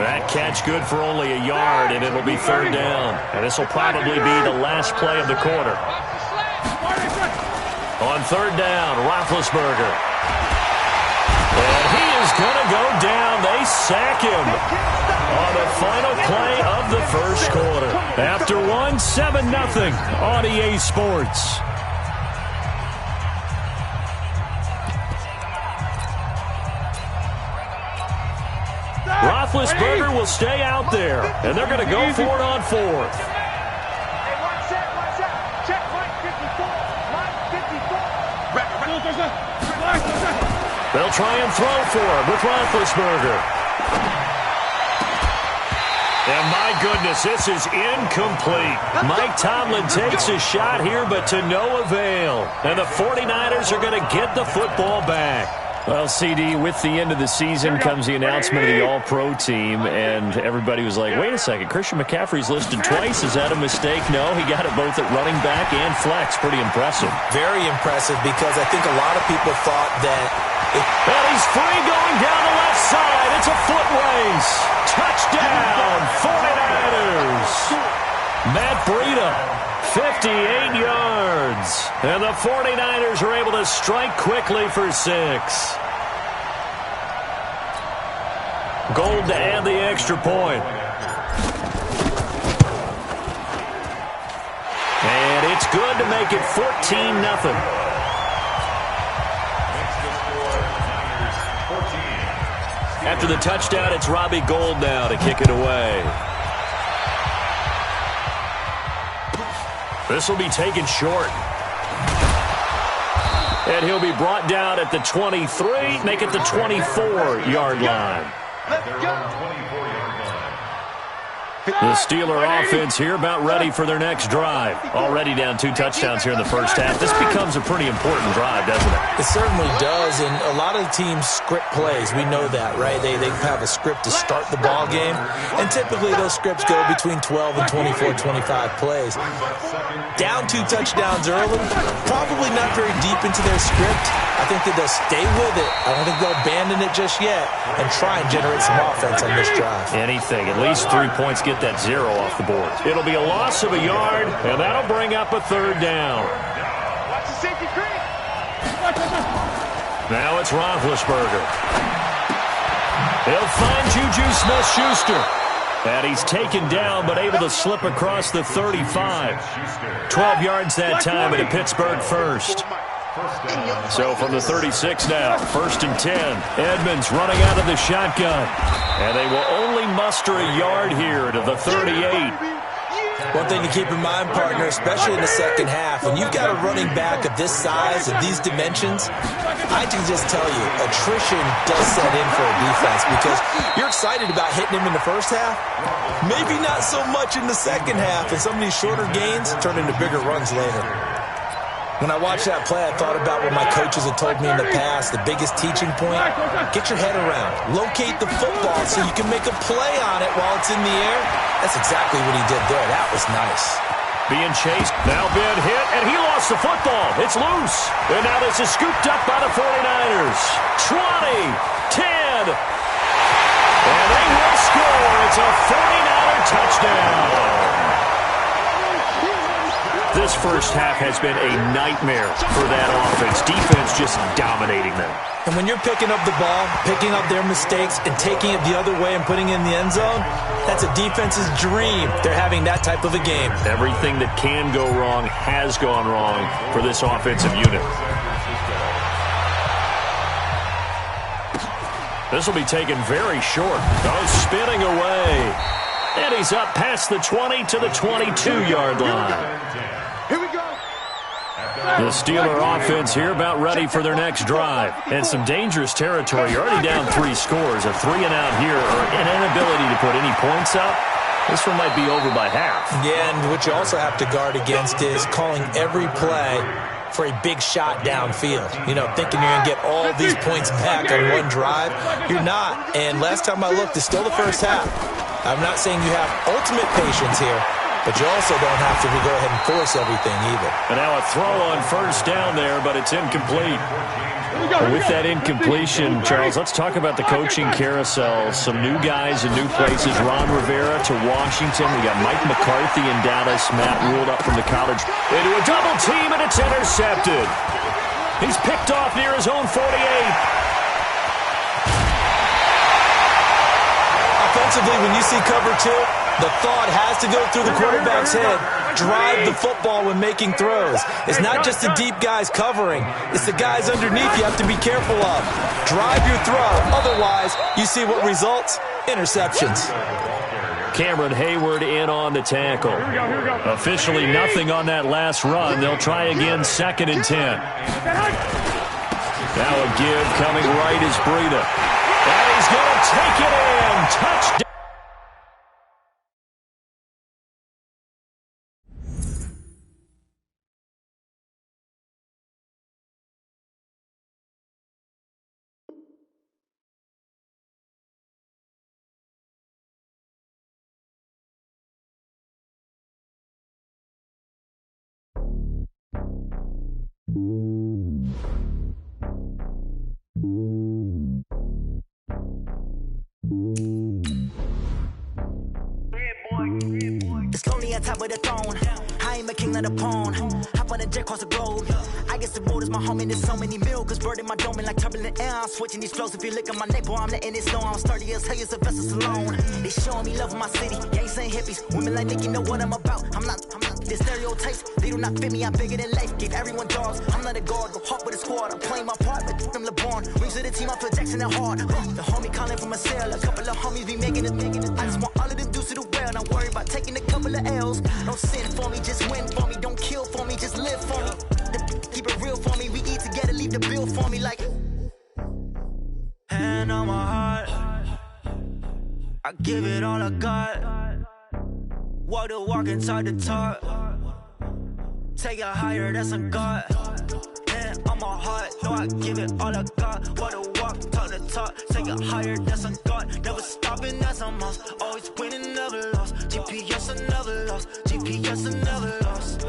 D: That catch good for only a yard, and it'll be 3rd down. And this will probably be the last play of the quarter. On 3rd down, Roethlisberger. And he is going to go down. They sack him on the final play of the 1st quarter. After 7-0 on EA Sports. Roethlisberger will stay out there, and they're going to go for it on 4th.
H: Check, Mike 54.
D: They'll try and throw for him with Roethlisberger. And my goodness, this is incomplete. Mike Tomlin takes a shot here, but to no avail. And the 49ers are going to get the football back. Well, CD, with the end of the season comes the announcement of the All-Pro team, and everybody was like, wait a second, Christian McCaffrey's listed twice. Is that a mistake? No, he got it both at running back and flex. Pretty impressive.
G: Very impressive, because I think a lot of people thought that...
D: And he's free going down the left side. It's a foot race. Touchdown, 49ers. Matt Breida, 58 yards. And the 49ers are able to strike quickly for 6. Gould to add the extra point. And it's good to make it 14-0. After the touchdown, it's Robbie Gould now to kick it away. This will be taken short. And he'll be brought down at the 23, make it the 24-yard line.
F: Let's go.
D: The Steeler offense here about ready for their next drive. Already down 2 touchdowns here in the first half. This becomes a pretty important drive, doesn't it?
G: It certainly does, and a lot of the teams script plays. We know that, right? They have a script to start the ball game, and typically those scripts go between 12 and 24, 25 plays. Down 2 touchdowns early, probably not very deep into their script. I think that they'll stay with it. I don't think they'll abandon it just yet and try and generate some offense on this drive.
D: Anything. At least 3 points, get that 0 off the board. It'll be a loss of a yard, and that'll bring up a 3rd down.
F: Watch the safety screen.
D: Now it's Roethlisberger. He'll find Juju Smith-Schuster. And he's taken down, but able to slip across the 35. 12 yards that time, and a Pittsburgh first. So from the 36 now, 1st and 10. Edmonds running out of the shotgun. And they will only muster a yard here to the 38.
G: One thing to keep in mind, partner, especially in the second half, when you've got a running back of this size, of these dimensions, I can just tell you, attrition does set in for a defense because you're excited about hitting him in the first half. Maybe not so much in the second half, and some of these shorter gains turn into bigger runs later. When I watched that play, I thought about what my coaches had told me in the past, the biggest teaching point. Get your head around. Locate the football so you can make a play on it while it's in the air. That's exactly what he did there. That was nice.
D: Being chased, now being hit, and he lost the football. It's loose. And now this is scooped up by the 49ers. 20, 10. And they will score. It's a 49er touchdown. This first half has been a nightmare for that offense. Defense just dominating them.
G: And when you're picking up the ball, picking up their mistakes, and taking it the other way and putting it in the end zone, that's a defense's dream. They're having that type of a game.
D: Everything that can go wrong has gone wrong for this offensive unit. This will be taken very short. Oh, spinning away. And he's up past the 20 to the 22-yard line.
F: Here we go.
D: The Steeler offense here about ready for their next drive. And some dangerous territory. You're already down 3 scores. A 3-and-out here or an inability to put any points up. This one might be over by half.
G: Yeah, and what you also have to guard against is calling every play for a big shot downfield. You know, thinking you're going to get all these points back on one drive. You're not. And last time I looked, it's still the first half. I'm not saying you have ultimate patience here, but you also don't have to go ahead and force everything either.
D: And now a throw on first down there, but it's incomplete. With that incompletion, Charles, let's talk about the coaching carousel. Some new guys in new places. Ron Rivera to Washington. We got Mike McCarthy in Dallas. Matt Ruled up from the college. Into a double team, and it's intercepted. He's picked off near his own 48.
G: Offensively, when you see cover 2, the thought has to go through the quarterback's head. Drive the football when making throws. It's not just the deep guys covering. It's the guys underneath you have to be careful of. Drive your throw. Otherwise, you see what results? Interceptions.
D: Cameron Hayward in on the tackle. Officially nothing on that last run. They'll try again 2nd and 10. Now a give coming right is Breida. And he's going to take it in. Touchdown.
I: It's lonely on top of the throne. I ain't a king of the pawn. Hop on a jet across the globe. I guess the road is my home and there's so many milk. Bird in my dome and like turbulent air. I'm switching these flows. If you look at my neck, boy, I'm letting it slow. I'm sturdy as hell, as a vessel alone. They showing me love in my city. Gangs saying hippies. Women like Nick, you know what I'm about. I'm not. The stereotypes, they do not fit me. I'm bigger than life. Give everyone dogs. I'm not a guard. Go hard with a squad. I'm playing my part, but I'm LeBron. Rings of the team, I feel Jackson and hard. The homie calling from a cell. A couple of homies be making it. I just want all of them dudes to do well. Don't worry about taking a couple of L's. Don't sin for me, just win for me. Don't kill for me, just live for me. Keep it real for me. We eat together, leave the bill for me like. Hand on my heart, I give it all I got. Walk the walk and talk the talk. Take it higher, that's a God. Hand on my heart, no, I give it all I got. Walk the walk, talk the talk. Take it higher, that's a God. Never stopping, that's a must. Always winning, never lost. GPS, I never lost. GPS, I never lost.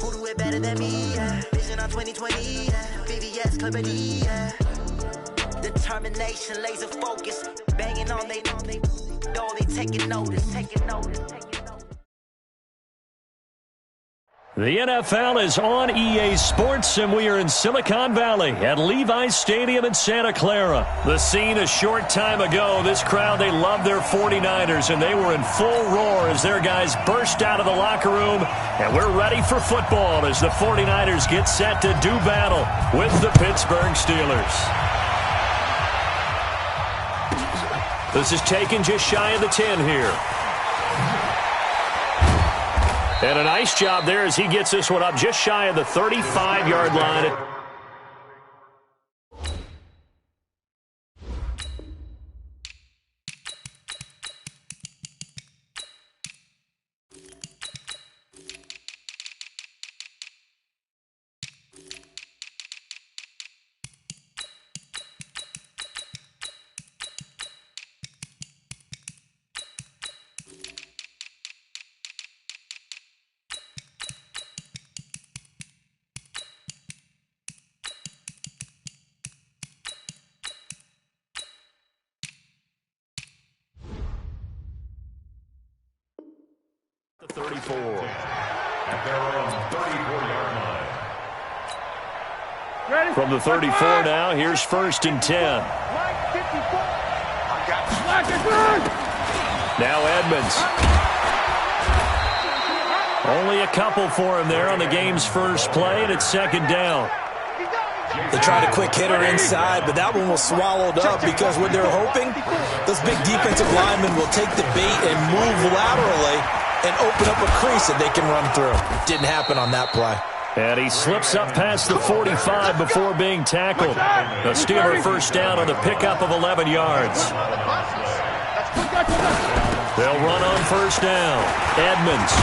I: Who do it better than me? Yeah. Vision on 2020. Yeah. VVS, Clippity. Yeah. Determination, laser focus. Banging on they door, they taking notice.
D: The NFL is on EA Sports, and we are in Silicon Valley at Levi's Stadium in Santa Clara. The scene a short time ago. This crowd, they love their 49ers, and they were in full roar as their guys burst out of the locker room. And we're ready for football as the 49ers get set to do battle with the Pittsburgh Steelers. This is taken just shy of the 10 here. And a nice job there as he gets this one up just shy of the 35-yard line. The 34.
E: At their own 34-yard line.
D: Ready? From the 34 now, here's 1st and 10. Now Edmonds. Only a couple for him there on the game's first play, and it's 2nd down.
G: They tried a quick hitter inside, but that one was swallowed up because what they're hoping, those big defensive linemen will take the bait and move laterally and open up a crease that they can run through. Didn't happen on that play.
D: And he slips up past the 45 before being tackled. The Steeler 1st down on the pickup of 11 yards. They'll run on 1st down. Edmonds.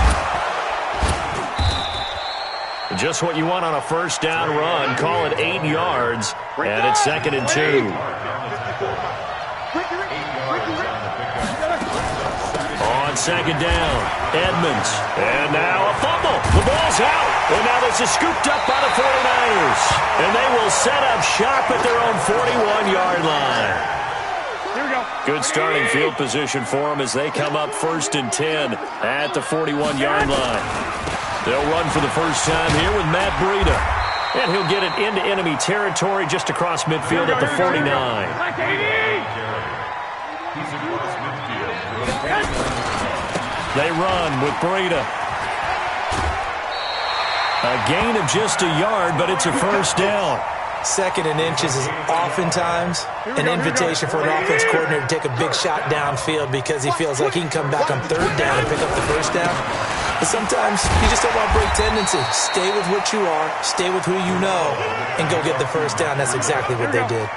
D: Just what you want on a 1st down run. Call it 8 yards. And it's 2nd and 2. On 2nd down, Edmonds. And now a fumble. The ball's out. And now this is scooped up by the 49ers. And they will set up shop at their own 41-yard line.
H: Here we go.
D: Good starting field position for them as they come up 1st and 10 at the 41-yard line. They'll run for the first time here with Matt Breida. And he'll get it into enemy territory just across midfield at the 49. They run with Breida. A gain of just a yard, but it's a 1st down.
G: 2nd and inches is oftentimes an invitation for an offense coordinator to take a big shot downfield because he feels like he can come back on 3rd down and pick up the 1st down. But sometimes you just don't want to break tendency. Stay with what you are, stay with who you know, and go get the 1st down. That's exactly what they did.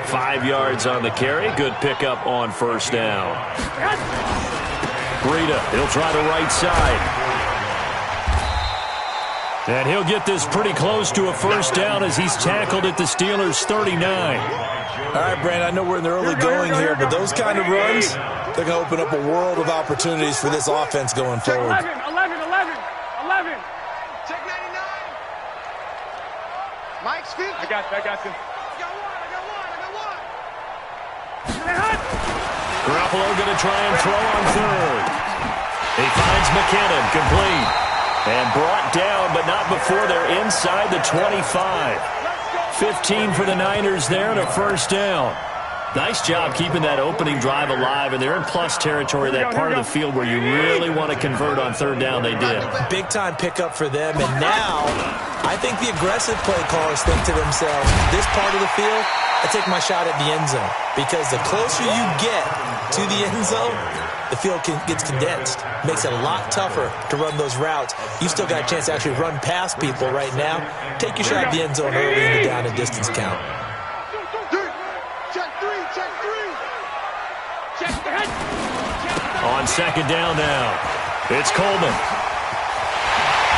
D: 5 yards on the carry. Good pickup on 1st down. Breida, he'll try the right side. And he'll get this pretty close to a 1st down as he's tackled at the Steelers' 39.
G: All right, Brandon, I know we're in the early going here, but those kind of runs, they're going to open up a world of opportunities for this offense going forward.
H: 11.
F: Check 99. Mike's feet.
H: I got you.
F: I got one.
D: Garoppolo going to try and throw on 3rd. He finds McKinnon, complete. And brought down, but not before they're inside the 25. 15 for the Niners there and a 1st down. Nice job keeping that opening drive alive, and they're in plus territory, that part of the field where you really want to convert on 3rd down. They did.
G: Big-time pickup for them, and now I think the aggressive play callers think to themselves, this part of the field, I take my shot at the end zone, because the closer you get to the end zone, the field gets condensed. Makes it a lot tougher to run those routes. You've still got a chance to actually run past people right now. Take your shot at the end zone early in the down and distance count.
D: On 2nd down now, it's Coleman.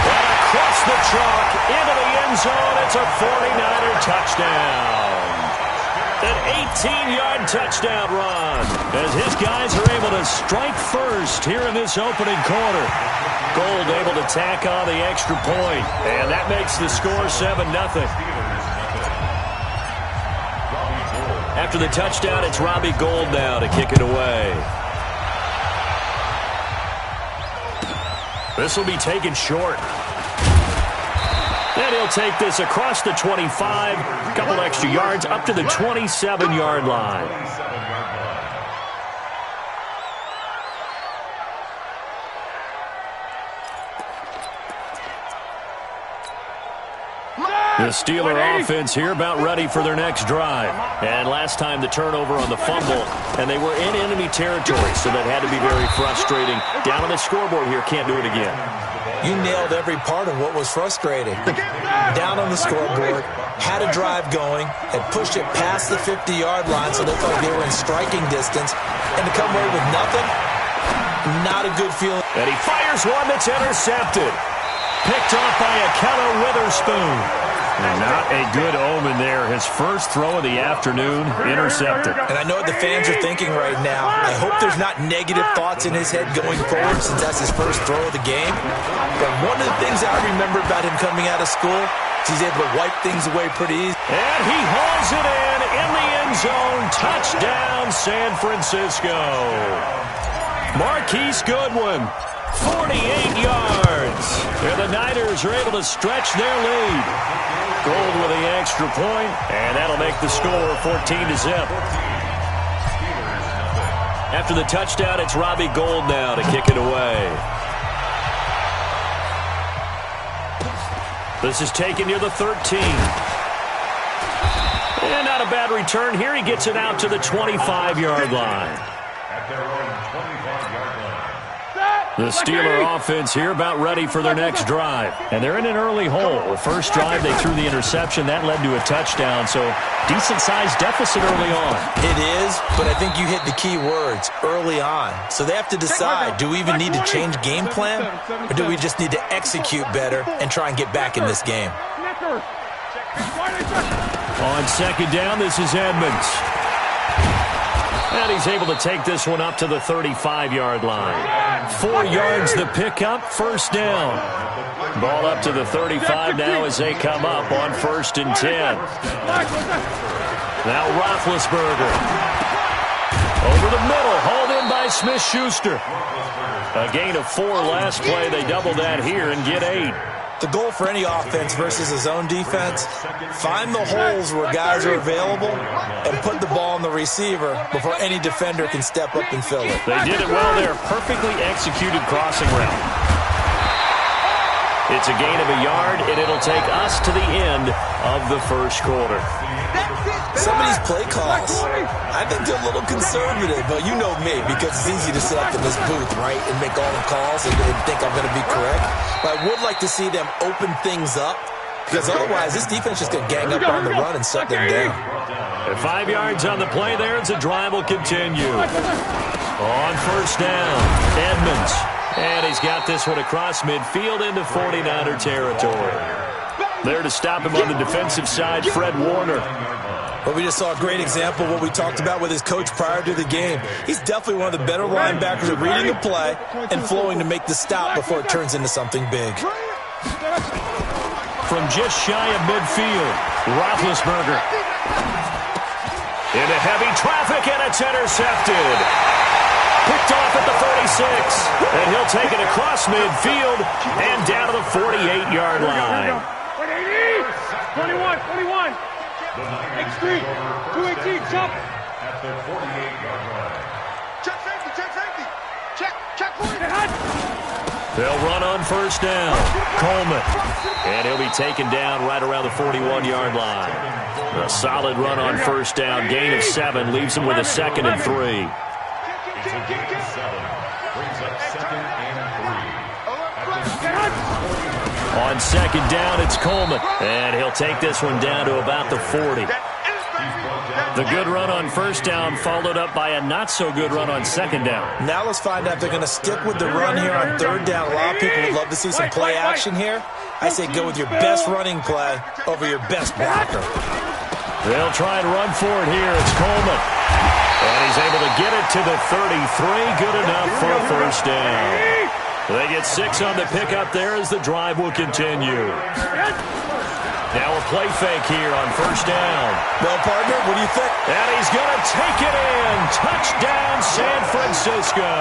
D: And across the chalk, into the end zone, it's a 49er touchdown. An 18-yard touchdown run as his guys are able to strike first here in this opening quarter. Gold able to tack on the extra point, and that makes the score 7-0. After the touchdown, it's Robbie Gould now to kick it away. This will be taken short. And he'll take this across the 25, a couple extra yards, up to the 27-yard line. The Steeler offense here about ready for their next drive. And last time the turnover on the fumble, and they were in enemy territory, so that had to be very frustrating. Down on the scoreboard here, can't do it again.
G: You nailed every part of what was frustrating. Down on the scoreboard, had a drive going, had pushed it past the 50-yard line so they felt like they were in striking distance, and to come away with nothing, not a good feeling.
D: And he fires one that's intercepted. Picked off by Akella Witherspoon. And not a good omen there. His first throw of the afternoon, intercepted.
G: And I know what the fans are thinking right now. I hope there's not negative thoughts in his head going forward since that's his first throw of the game. But one of the things I remember about him coming out of school is he's able to wipe things away pretty easy.
D: And he hauls it in the end zone. Touchdown, San Francisco. Marquise Goodwin, 48 yards. And the Niners are able to stretch their lead. Gold with the extra point, and that'll make the score 14-0. After the touchdown, it's Robbie Gould now to kick it away. This is taken near the 13. And not a bad return here. He gets it out to the 25-yard line.
E: At their own 25-yard line.
D: The Steeler offense here about ready for their next drive. And they're in an early hole. The first drive, they threw the interception. That led to a touchdown, so decent-sized deficit early on.
G: It is, but I think you hit the key words, early on. So they have to decide, do we even need to change game plan, or do we just need to execute better and try and get back in this game?
D: On second down, this is Edmonds. And he's able to take this one up to the 35-yard line. 4 yards the pickup, first down. Ball up to the 35 now as they come up on 1st and 10. Now Roethlisberger. Over the middle, hauled in by Smith-Schuster. A gain of 4 last play. They double that here and get 8.
G: The goal for any offense versus his own defense, find the holes where guys are available and put the ball on the receiver before any defender can step up and fill it.
D: They did it well there. Perfectly executed crossing route. It's a gain of a yard, and it'll take us to the end of the first quarter.
G: Some of these play calls, I think they're a little conservative, but you know me, because it's easy to sit up in this booth, right, and make all the calls and think I'm going to be correct. But I would like to see them open things up, because otherwise this defense is going to gang up on the run and shut them down.
D: And 5 yards on the play there as the drive will continue. On first down, Edmonds. And he's got this one across midfield into 49er territory. There to stop him on the defensive side, Fred Warner.
G: But we just saw a great example of what we talked about with his coach prior to the game. He's definitely one of the better linebackers at reading the play and flowing to make the stop before it turns into something big.
D: From just shy of midfield, Roethlisberger. Into heavy traffic, and it's intercepted. Picked off at the 46. And he'll take it across midfield and down to the 48-yard line.
H: 21. X3, 218, jump.
E: At the 48-yard line.
F: Check safety. Check for it.
D: They'll run on first down. Coleman. And he'll be taken down right around the 41-yard line. A solid run on first down. Gain of 7 leaves him with a 2nd and 3.
E: It's a gain of 7. Brings up 2nd and 3.
D: On second down, it's Coleman. And he'll take this one down to about the 40. The good run on first down followed up by a not-so-good run on second down.
G: Now let's find out if they're going to stick with the run here on third down. A lot of people would love to see some play action here. I say go with your best running play over your best blocker.
D: They'll try and run for it here. It's Coleman. And he's able to get it to the 33. Good enough for a first down. They get 6 on the pickup there as the drive will continue. Now a play fake here on first down.
G: Well, partner, what do you think?
D: And he's going to take it in. Touchdown, San Francisco.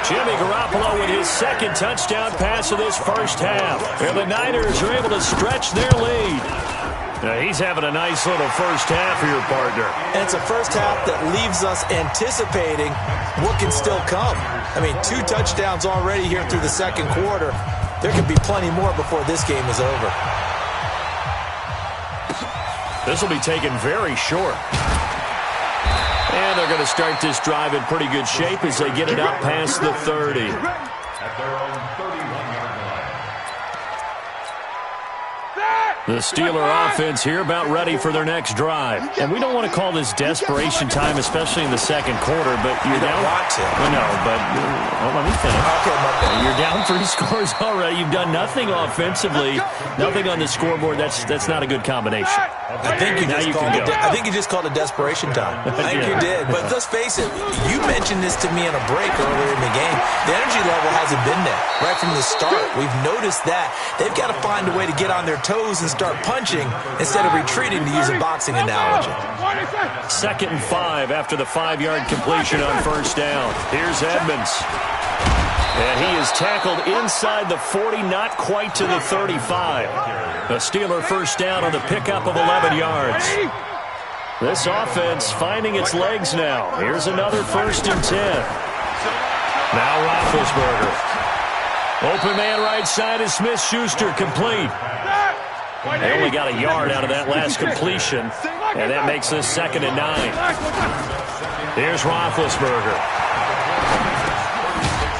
D: Jimmy Garoppolo with his 2nd touchdown pass of this first half. And the Niners are able to stretch their lead. Now he's having a nice little first half here, partner.
G: And it's a first half that leaves us anticipating what can still come. I mean, 2 touchdowns already here through the second quarter. There could be plenty more before this game is over.
D: This will be taken very short. And they're going to start this drive in pretty good shape as they get it up past the 30.
E: At their own 31-yard
D: The Steeler offense here about ready for their next drive. And we don't want to call this desperation time, especially in the second quarter, but you're down.
G: Want to.
D: No, but let me finish.
G: Okay, my bad.
D: You're down 3 scores already. You've done nothing offensively, nothing on the scoreboard. That's not a good combination.
G: I think you just called it desperation time. I think you did. But let's face it, you mentioned this to me in a break earlier in the game. The energy level hasn't been there right from the start. We've noticed that. They've got to find a way to get on their toes and start punching instead of retreating, to use a boxing analogy.
D: 2nd and 5 after the 5-yard completion on first down. Here's Edmonds. And he is tackled inside the 40, not quite to the 35. A Steeler first down on the pickup of 11 yards. This offense finding its legs now. Here's another 1st and 10. Now Roethlisberger. Open man right side is Smith-Schuster, complete. They only got a yard out of that last completion, and that makes this 2nd and 9. Here's Roethlisberger.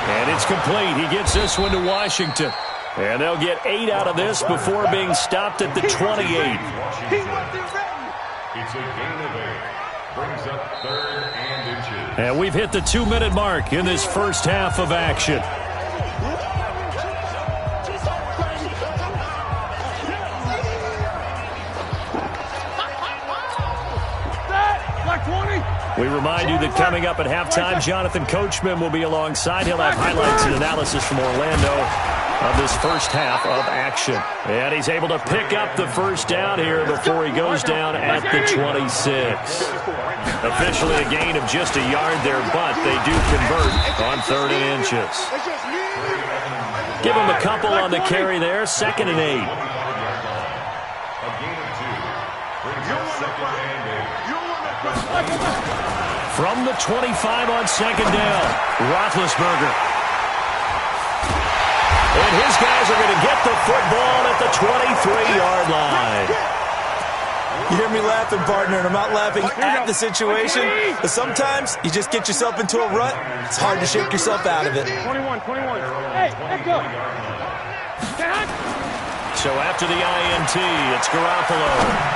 D: And it's complete. He gets this one to Washington. And they'll get 8 out of this before being stopped at the 28.
E: It's a gain of 8. Brings up 3rd and inches.
D: And we've hit the 2-minute mark in this first half of action. We remind you that coming up at halftime, Jonathan Coachman will be alongside. He'll have highlights and analysis from Orlando of this first half of action. And he's able to pick up the first down here before he goes down at the 26. Officially a gain of just a yard there, but they do convert on 3rd and inches. Give him a couple on the carry there, 2nd and 8. From the 25 on 2nd down, Roethlisberger. And his guys are going to get the football at the 23-yard line.
G: You hear me laughing, partner, and I'm not laughing at the situation, but sometimes you just get yourself into a rut. It's hard to shake yourself out of it.
H: 21. Hey, let's go.
D: So after the INT, it's Garoppolo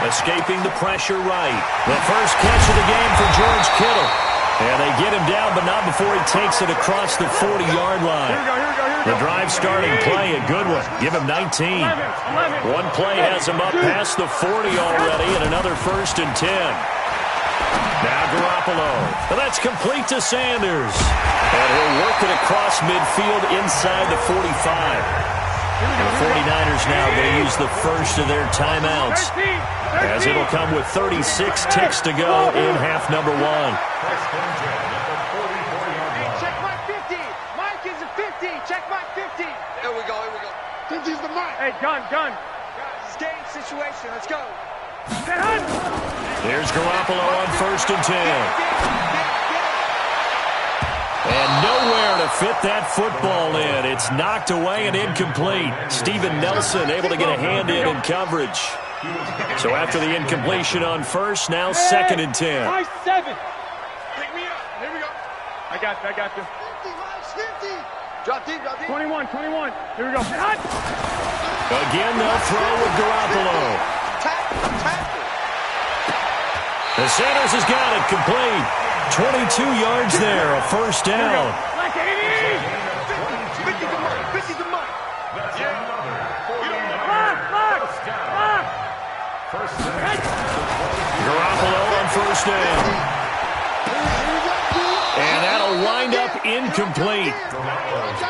D: escaping the pressure right. The first catch of the game for George Kittle. And they get him down, but not before he takes it across the 40-yard line. The drive starting play, a good one. Give him 19. One play has him up past the 40 already, and another 1st and 10. Now Garoppolo. And that's complete to Sanders. And he'll work it across midfield inside the 45. And the 49ers now going to use the first of their timeouts, as it'll come with 36 ticks to go in half number 1.
F: Check my 50. Mike is a 50. Check my 50. Here we go. 50's the Mike. Hey, gun. Guys, it's game situation. Let's go.
D: Here's Garoppolo on 1st and 10. And nowhere to fit that football in. It's knocked away and incomplete. Steven Nelson able to get a hand in coverage. So after the incompletion on first, now 2nd and 10.
H: Nice 7.
F: Pick me up. Here we go.
H: I got you.
F: 50. Drop deep.
H: 21. Here we go.
D: Again, they'll throw with Garoppolo.
F: Tackle.
D: The Sanders has got it complete. 22 yards there, a first down.
H: Like 80.
F: 50's the Mike.
D: Garoppolo on first down. And that'll wind up incomplete.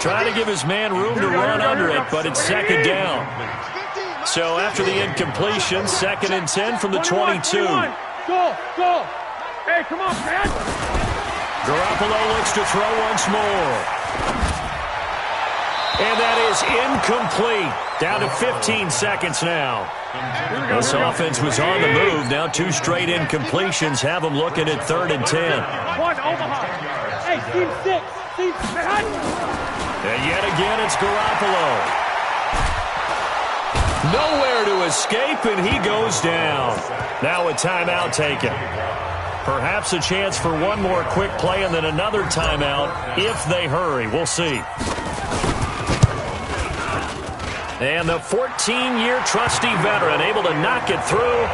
D: Trying to give his man room to run under it, but it's 2nd down. So after the incompletion, 2nd and 10 from the 22.
H: Go. Hey, come on, man.
D: Garoppolo looks to throw once more. And that is incomplete. Down to 15 seconds now. This offense was on the move. Now 2 straight incompletions have them looking at 3rd and 10.
H: One, Omaha. Hey, team 6.
D: And yet again, it's Garoppolo. Nowhere to escape, and he goes down. Now a timeout taken. Perhaps a chance for one more quick play and then another timeout if they hurry. We'll see. And the 14-year trusty veteran able to knock it through.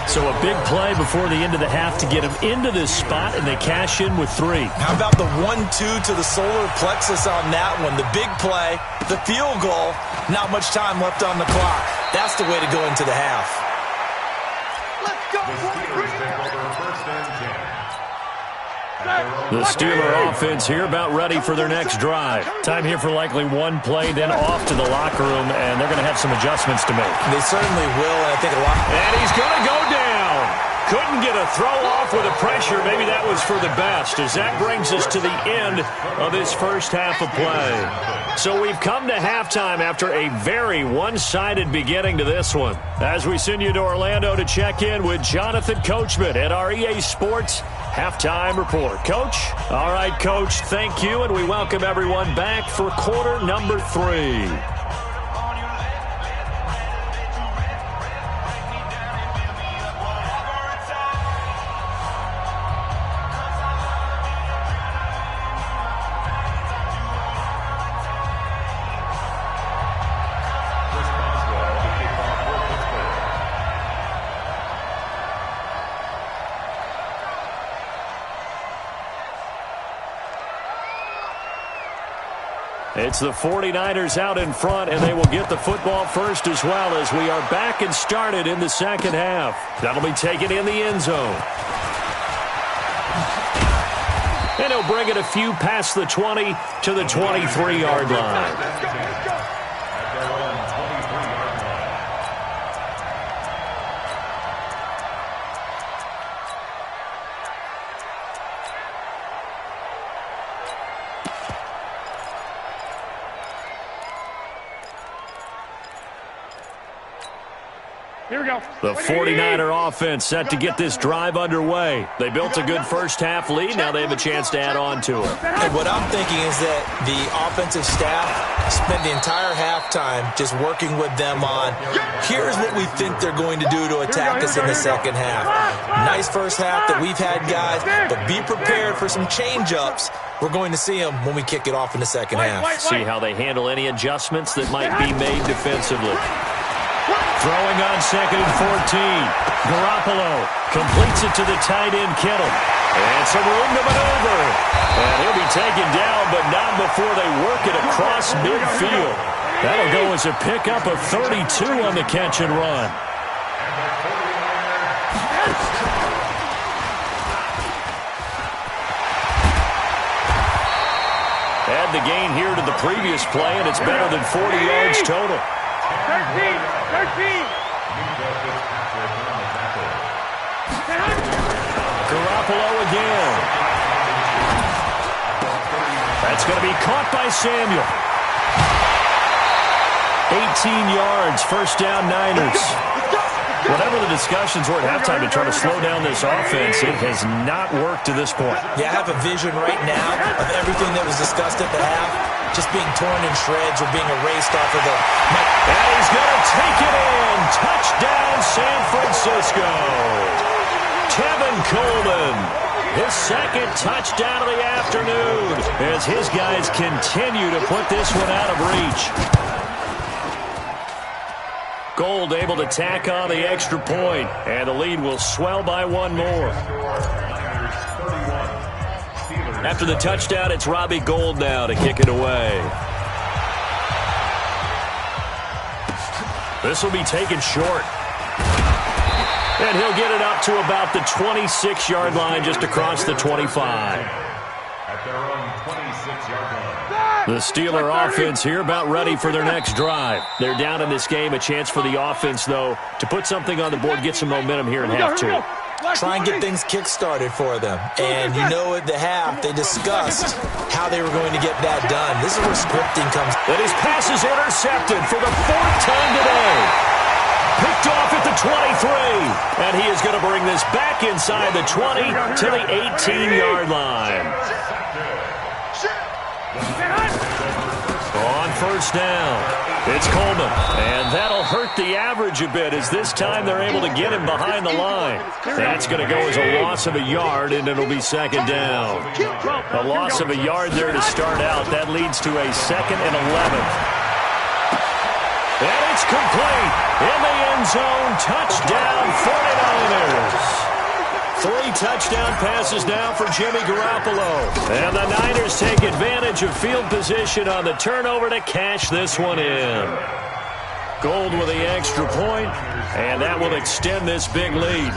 D: So a big play before the end of the half to get him into this spot, and they cash in with 3.
G: How about the 1-2 to the solar plexus on that one? The big play, the field goal, not much time left on the clock. That's the way to go into the half.
F: Let's go,
D: The Steeler offense here about ready for their next drive. Time here for likely one play, then off to the locker room, and they're going to have some adjustments to make.
G: They certainly will, and I think a lot.
D: And he's going to go down. Couldn't get a throw off with the pressure. Maybe that was for the best, as that brings us to the end of this first half of play. So we've come to halftime after a very one-sided beginning to this one. As we send you to Orlando to check in with Jonathan Coachman at our EA Sports Halftime Report. Coach? All right, Coach, thank you, and we welcome everyone back for quarter number 3. It's the 49ers out in front, and they will get the football first as well, as we are back and started in the second half. That'll be taken in the end zone. And he'll bring it a few past the 20 to the 23-yard line.
H: Here we go.
D: The 49er offense set to get this drive underway. They built a good first-half lead. Now they have a chance to add on to it.
G: And what I'm thinking is that the offensive staff spent the entire halftime just working with them on, here's what we think they're going to do to attack us in the second half. Nice first half that we've had, guys, but be prepared for some change-ups. We're going to see them when we kick it off in the second half.
D: See how they handle any adjustments that might be made defensively. Throwing on 2nd and 14. Garoppolo completes it to the tight end, Kittle. And some room to maneuver. And he'll be taken down, but not before they work it across midfield. That'll go as a pickup of 32 on the catch and run. Add the gain here to the previous play, and it's better than 40 yards total.
H: 13.
D: Garoppolo again. That's going to be caught by Samuel. 18 yards, first down Niners. Whatever the discussions were at halftime to try to slow down this offense, it has not worked to this point.
G: Yeah, I have a vision right now of everything that was discussed at the half just being torn in shreds or being erased off of the...
D: And he's going to take it in. Touchdown, San Francisco. Tevin Coleman, his second touchdown of the afternoon, as his guys continue to put this one out of reach. Gold able to tack on the extra point, and the lead will swell by one more. After the touchdown, it's Robbie Gould now to kick it away. This will be taken short. And he'll get it up to about the 26-yard line, just across the 25.
E: At their own 26-yard line.
D: The Steeler offense here about ready for their next drive. They're down in this game. A chance for the offense, though, to put something on the board, get some momentum here in half two.
G: Try and get things kick-started for them. And you know at the half, they discussed how they were going to get that done. This is where scripting comes.
D: And his pass is intercepted for the 4th time today. Picked off at the 23. And he is going to bring this back inside the 20 to the 18-yard line. On first down, it's Coleman. And that'll hurt the average a bit, as this time they're able to get him behind the line. That's going to go as a loss of a yard, and it'll be second down. A loss of a yard there to start out. That leads to a 2nd and 11. And it's complete. In the end zone, touchdown 49ers. 3 touchdown passes now for Jimmy Garoppolo. And the Niners take advantage of field position on the turnover to cash this one in. Gold with the extra point, and that will extend this big lead.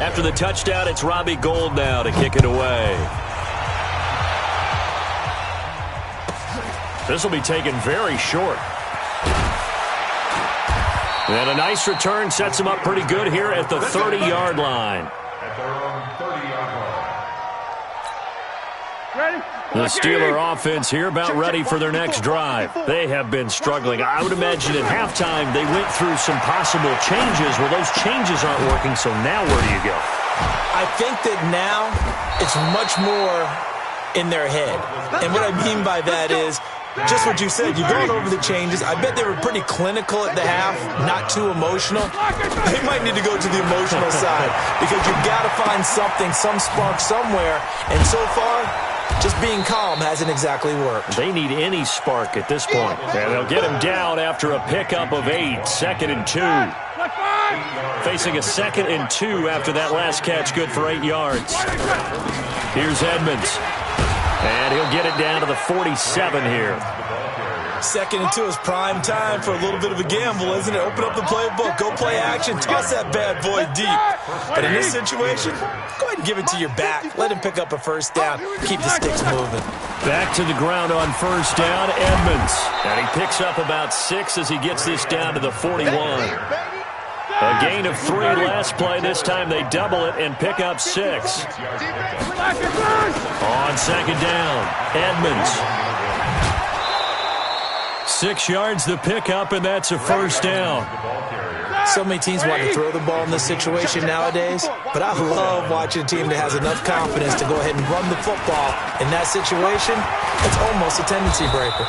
D: After the touchdown, it's Robbie Gould now to kick it away. This will be taken very short. And a nice return sets him up pretty good here at the 30-yard line. The Steeler offense here about ready for their next drive. They have been struggling. I would imagine at halftime they went through some possible changes. Well, those changes aren't working, so now where do you go?
G: I think that now it's much more in their head. And what I mean by that is just what you said. You're going over the changes. I bet they were pretty clinical at the half, not too emotional. They might need to go to the emotional side because you've got to find something, some spark somewhere. And so far, just being calm hasn't exactly worked.
D: They need any spark at this point. And they'll get him down after a pickup of 8, 2nd and 2. Facing a 2nd and 2 after that last catch, good for 8 yards. Here's Edmonds. And he'll get it down to the 47 here.
G: 2nd and 2 is prime time for a little bit of a gamble, isn't it? Open up the playbook, go play action, toss that bad boy deep. But in this situation, go ahead and give it to your back. Let him pick up a first down. Keep the sticks moving.
D: Back to the ground on first down, Edmonds. And he picks up about 6 as he gets this down to the 41. A gain of 3 last play. This time they double it and pick up 6. On second down, Edmonds. 6 yards the pickup, and that's a first down.
G: So many teams want to throw the ball in this situation nowadays, but I love watching a team that has enough confidence to go ahead and run the football. In that situation, it's almost a tendency breaker.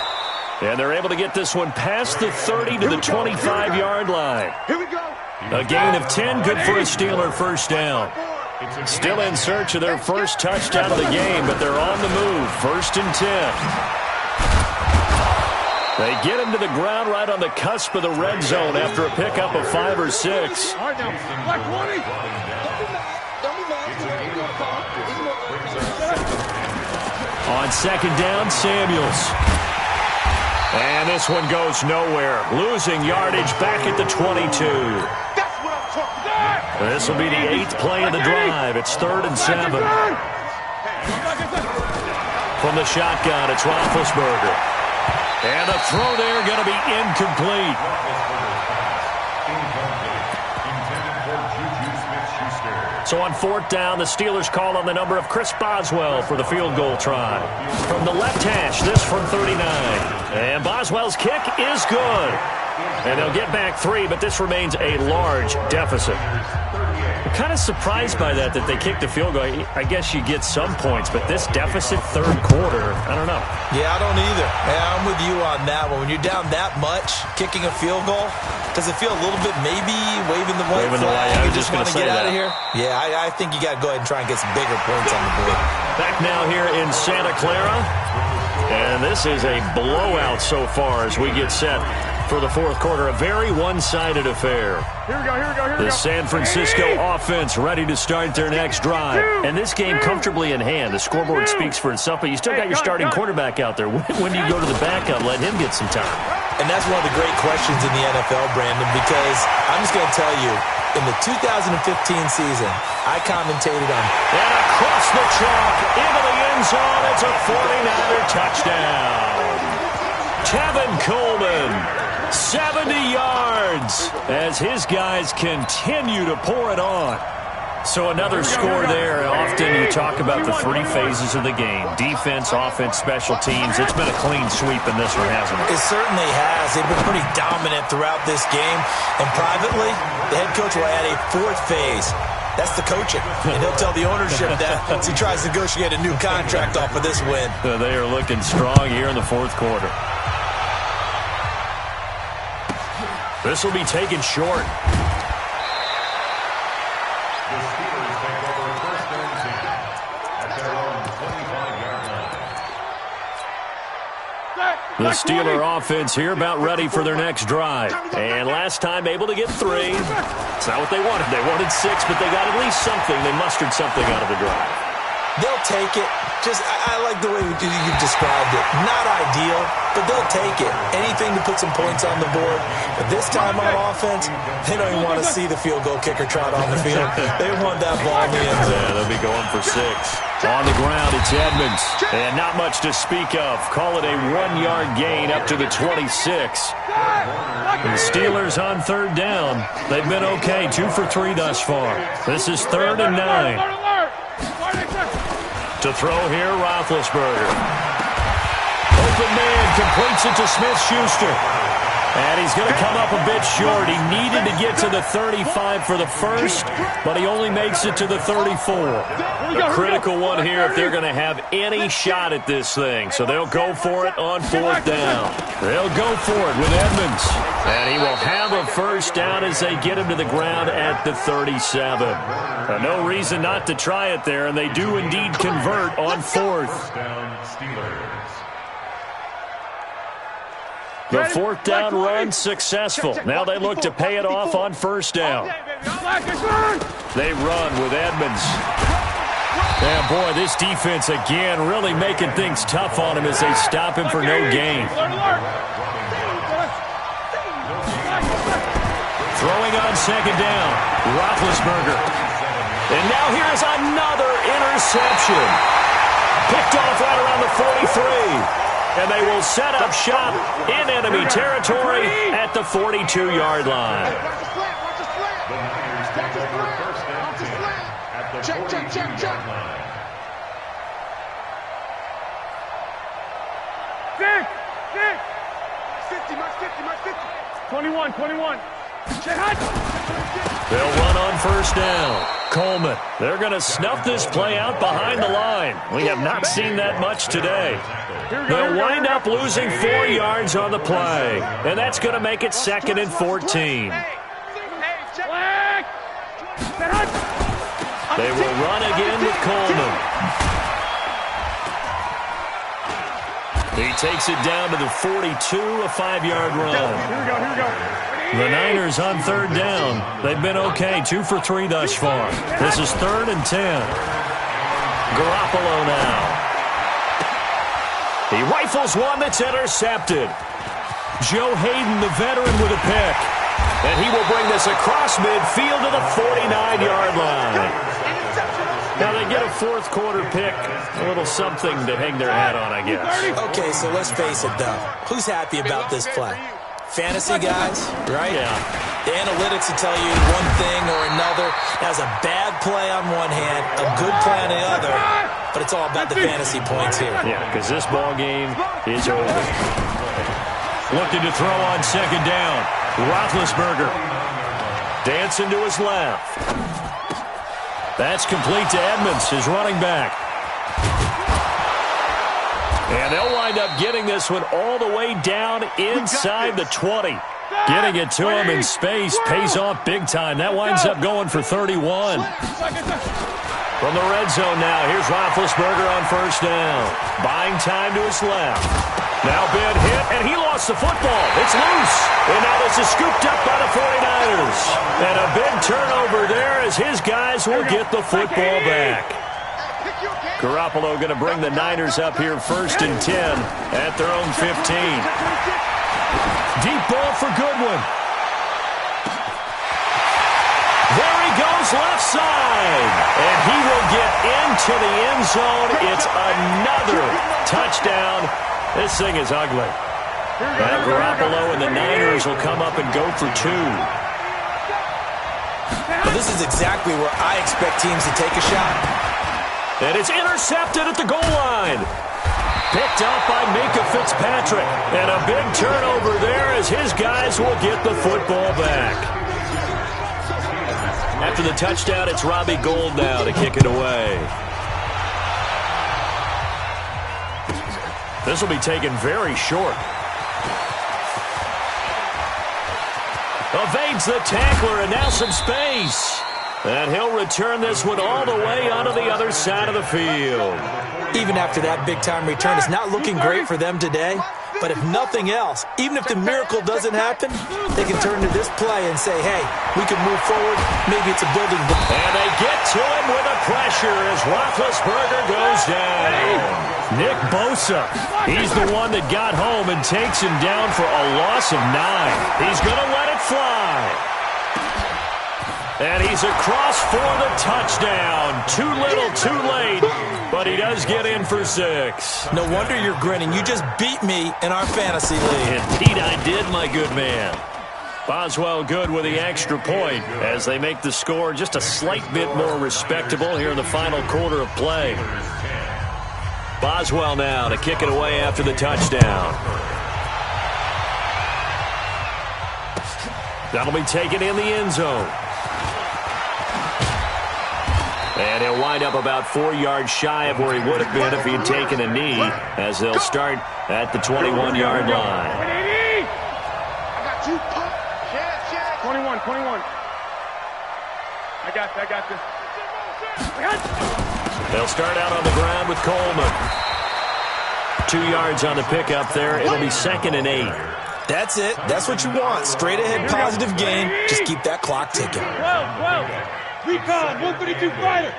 D: And they're able to get this one past the 30 to the 25-yard line.
F: Here we go.
D: A gain of 10, good for a Steeler first down. Still in search of their first touchdown of the game, but they're on the move. 1st and 10. They get him to the ground right on the cusp of the red zone after a pickup of 5 or 6. On second down, Samuels. And this one goes nowhere. Losing yardage back at the 22. This will be the 8th play of the drive. It's 3rd and 7. From the shotgun, it's Roethlisberger. And the throw there going to be incomplete. So on 4th down, the Steelers call on the number of Chris Boswell for the field goal try. From the left hash, this from 39. And Boswell's kick is good. And they'll get back 3, but this remains a large deficit. I'm kind of surprised by that they kicked the field goal. I guess you get some points, but this deficit 3rd quarter, I don't know.
G: Yeah, I don't either. Yeah, I'm with you on that one. When you're down that much, kicking a field goal, does it feel a little bit maybe waving the white flag?
D: I
G: You
D: was
G: just want to get out of here? Yeah, I think you got to go ahead and try and get some bigger points on the board.
D: Back now here in Santa Clara. And this is a blowout so far as we get set for the 4th quarter. A very one-sided affair.
H: Here we go.
D: The San Francisco offense ready to start their next drive. And this game comfortably in hand. The scoreboard speaks for itself, but you still got your starting quarterback out there. When do you go to the backup? Let him get some time.
G: And that's one of the great questions in the NFL, Brandon, because I'm just going to tell you, in the 2015 season, I commentated on.
D: And across the chalk, into the end zone, it's a 49er touchdown. Tevin Coleman, 70 yards, as his guys continue to pour it on. So another score there. Often you talk about the 3 phases of the game. Defense, offense, special teams. It's been a clean sweep in this one, hasn't it?
G: It certainly has. They've been pretty dominant throughout this game. And privately, the head coach will add a 4th phase. That's the coaching. And he'll tell the ownership that as he tries to negotiate a new contract off of this win.
D: They are looking strong here in the 4th quarter. This will be taken short. The Steeler offense here about ready for their next drive. And last time able to get 3. It's not what they wanted. They wanted 6, but they got at least something. They mustered something out of the drive.
G: They'll take it. I like the way you've described it. Not ideal, but they'll take it. Anything to put some points on the board. But this time on offense, they don't even want to see the field goal kicker trot on the field. They want that ball in the end zone.
D: Yeah, they'll be going for 6. On the ground, it's Edmonds. And not much to speak of. Call it a 1-yard gain up to the 26. The Steelers on 3rd down. They've been okay, 2 for 3 thus far. This is 3rd and 9. To throw here, Roethlisberger. Open man, completes it to Smith-Schuster. And he's going to come up a bit short. He needed to get to the 35 for the first, but he only makes it to the 34. A critical one here if they're going to have any shot at this thing. So they'll go for it on 4th down. They'll go for it with Edmonds. And he will have a first down as they get him to the ground at the 37. No reason not to try it there, and they do indeed convert on 4th. The 4th down run successful. Now they look to pay it off on 1st down. They run with Edmonds. And boy, this defense again really making things tough on him as they stop him for no gain. Throwing on 2nd down, Roethlisberger. And now here's another interception. Picked off right around the 43. And they will set up shop in enemy territory at the 42-yard line.
F: Check. 21.
D: They'll run on 1st down. Coleman. They're going to snuff this play out behind the line. We have not seen that much today. They'll wind up losing 4 yards on the play. And that's going to make it 2nd and 14. They will run again with Coleman. He takes it down to the 42, a 5-yard run.
H: Here we go.
D: The Niners on 3rd down. They've been okay, 2 for 3 thus far. This is 3rd and 10. Garoppolo now. He rifles one that's intercepted. Joe Hayden, the veteran, with a pick. And he will bring this across midfield to the 49-yard line. Now they get a 4th quarter pick. A little something to hang their hat on, I guess.
G: Okay, so let's face it, though. Who's happy about this play? Fantasy guys, right?
D: Yeah.
G: The analytics will tell you one thing or another. That's a bad play on one hand, a good play on the other, but it's all about the fantasy points here.
D: Yeah, because this ball game is over. Looking to throw on 2nd down. Roethlisberger dancing to his left. That's complete to Edmonds, his running back. And they'll wind up getting this one all the way down inside the 20. Getting it to him in space pays off big time. That winds up going for 31. From the red zone now, here's Roethlisberger on 1st down. Buying time to his left. Now been hit, and he lost the football. It's loose. And now this is scooped up by the 49ers. And a big turnover there as his guys will get the football back. Garoppolo going to bring the Niners up here 1st and 10 at their own 15. Deep ball for Goodwin. There he goes left side. And he will get into the end zone. It's another touchdown. This thing is ugly. Now Garoppolo and the Niners will come up and go for 2.
G: Well, this is exactly where I expect teams to take a shot.
D: And it's intercepted at the goal line. Picked up by Minka Fitzpatrick. And a big turnover there as his guys will get the football back. After the touchdown, it's Robbie Gould now to kick it away. This will be taken very short. Evades the tackler and now some space. And he'll return this one all the way onto the other side of the field.
G: Even after that big-time return, it's not looking great for them today. But if nothing else, even if the miracle doesn't happen, they can turn to this play and say, hey, we can move forward. Maybe it's a building block.
D: And they get to him with a pressure as Roethlisberger goes down. Nick Bosa, he's the one that got home and takes him down for a loss of 9. He's going to let it fly. And he's across for the touchdown. Too little, too late, but he does get in for 6.
G: No wonder you're grinning. You just beat me in our fantasy league.
D: Indeed I did, my good man. Boswell good with the extra point as they make the score just a slight bit more respectable here in the final quarter of play. Boswell now to kick it away after the touchdown. That'll be taken in the end zone. And he'll wind up about 4 yards shy of where he would have been if he had taken a knee, as they'll start at the 21-yard line.
F: I got you. 21. I got this.
D: They'll start out on the ground with Coleman. 2 yards on the pickup there. It'll be 2nd and 8.
G: That's it. That's what you want. Straight ahead positive gain. Just keep that clock ticking.
F: 12. Recon, 132 fighter.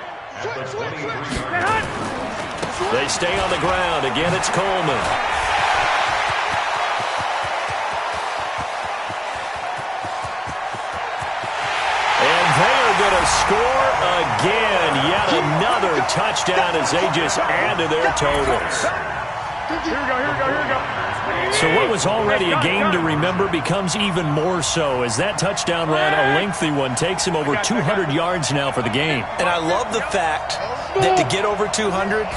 D: They stay on the ground. Again, it's Coleman. And they are going to score again. Yet another touchdown as they just add to their totals.
F: Here we go.
D: So what was already a game to remember becomes even more so as that touchdown run, a lengthy one, takes him over 200 yards now for the game.
G: And I love the fact that to get over 200,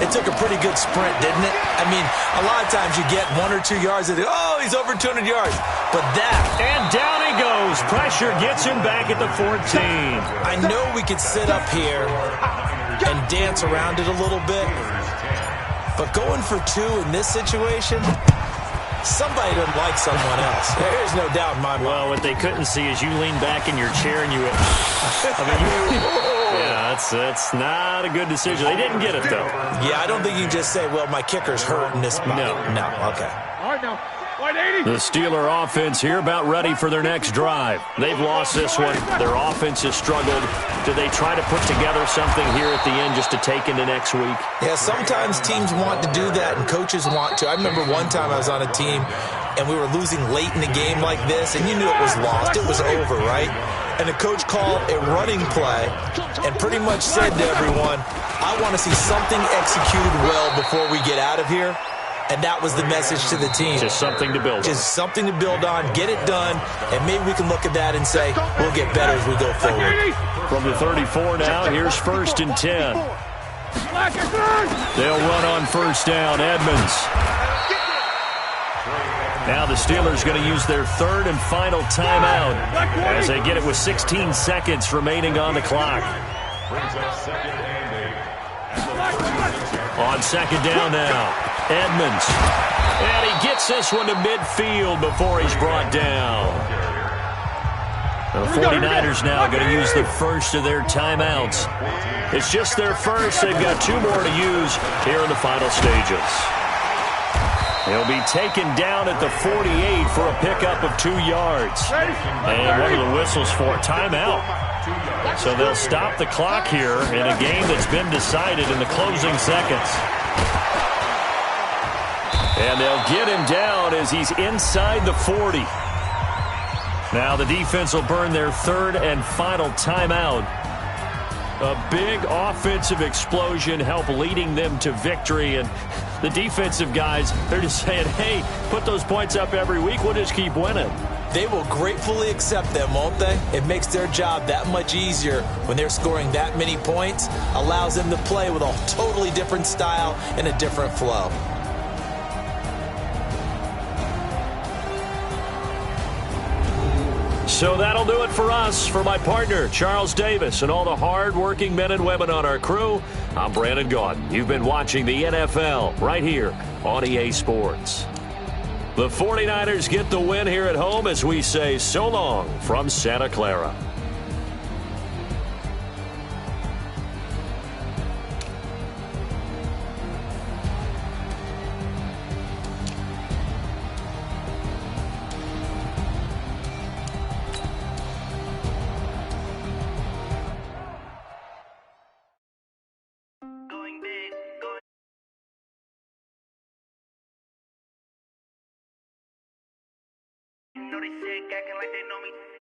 G: it took a pretty good sprint, didn't it? I mean, a lot of times you get 1 or 2 yards and oh, he's over 200 yards. But that.
D: And down he goes. Pressure gets him back at the 14.
G: I know we could sit up here and dance around it a little bit. But going for 2 in this situation, somebody doesn't like someone else. There's no doubt in my mind.
D: Well, what they couldn't see is you lean back in your chair and you went, yeah, that's not a good decision. They didn't get it, though.
G: Yeah, I don't think you can just say, well, my kicker's hurt in this spot. No, okay.
F: All right, now. 180.
D: The Steeler offense here about ready for their next drive. They've lost this one. Their offense has struggled. Do they try to put together something here at the end just to take into next week?
G: Yeah, sometimes teams want to do that and coaches want to. I remember one time I was on a team and we were losing late in the game like this and you knew it was lost. It was over, right? And the coach called a running play and pretty much said to everyone, I want to see something executed well before we get out of here. And that was the message to the team.
D: Just something to build on.
G: Just something to build on, get it done, and maybe we can look at that and say, we'll get better as we go forward.
D: From the 34 now, here's 1st and 10. They'll run on 1st down, Edmonds. Now the Steelers going to use their 3rd and final timeout as they get it with 16 seconds remaining on the clock. On 2nd down now. Edmonds. And he gets this one to midfield before he's brought down. The 49ers now going to use the first of their timeouts. It's just their first. They've got 2 more to use here in the final stages. He'll be taken down at the 48 for a pickup of 2 yards. And what are the whistles for? Timeout. So they'll stop the clock here in a game that's been decided in the closing seconds. And they'll get him down as he's inside the 40. Now the defense will burn their 3rd and final timeout. A big offensive explosion help leading them to victory. And the defensive guys, they're just saying, hey, put those points up every week. We'll just keep winning.
G: They will gratefully accept them, won't they? It makes their job that much easier when they're scoring that many points. Allows them to play with a totally different style and a different flow.
D: So that'll do it for us. For my partner, Charles Davis, and all the hard-working men and women on our crew, I'm Brandon Gaudin. You've been watching the NFL right here on EA Sports. The 49ers get the win here at home as we say so long from Santa Clara.
J: they sick, acting like they know me.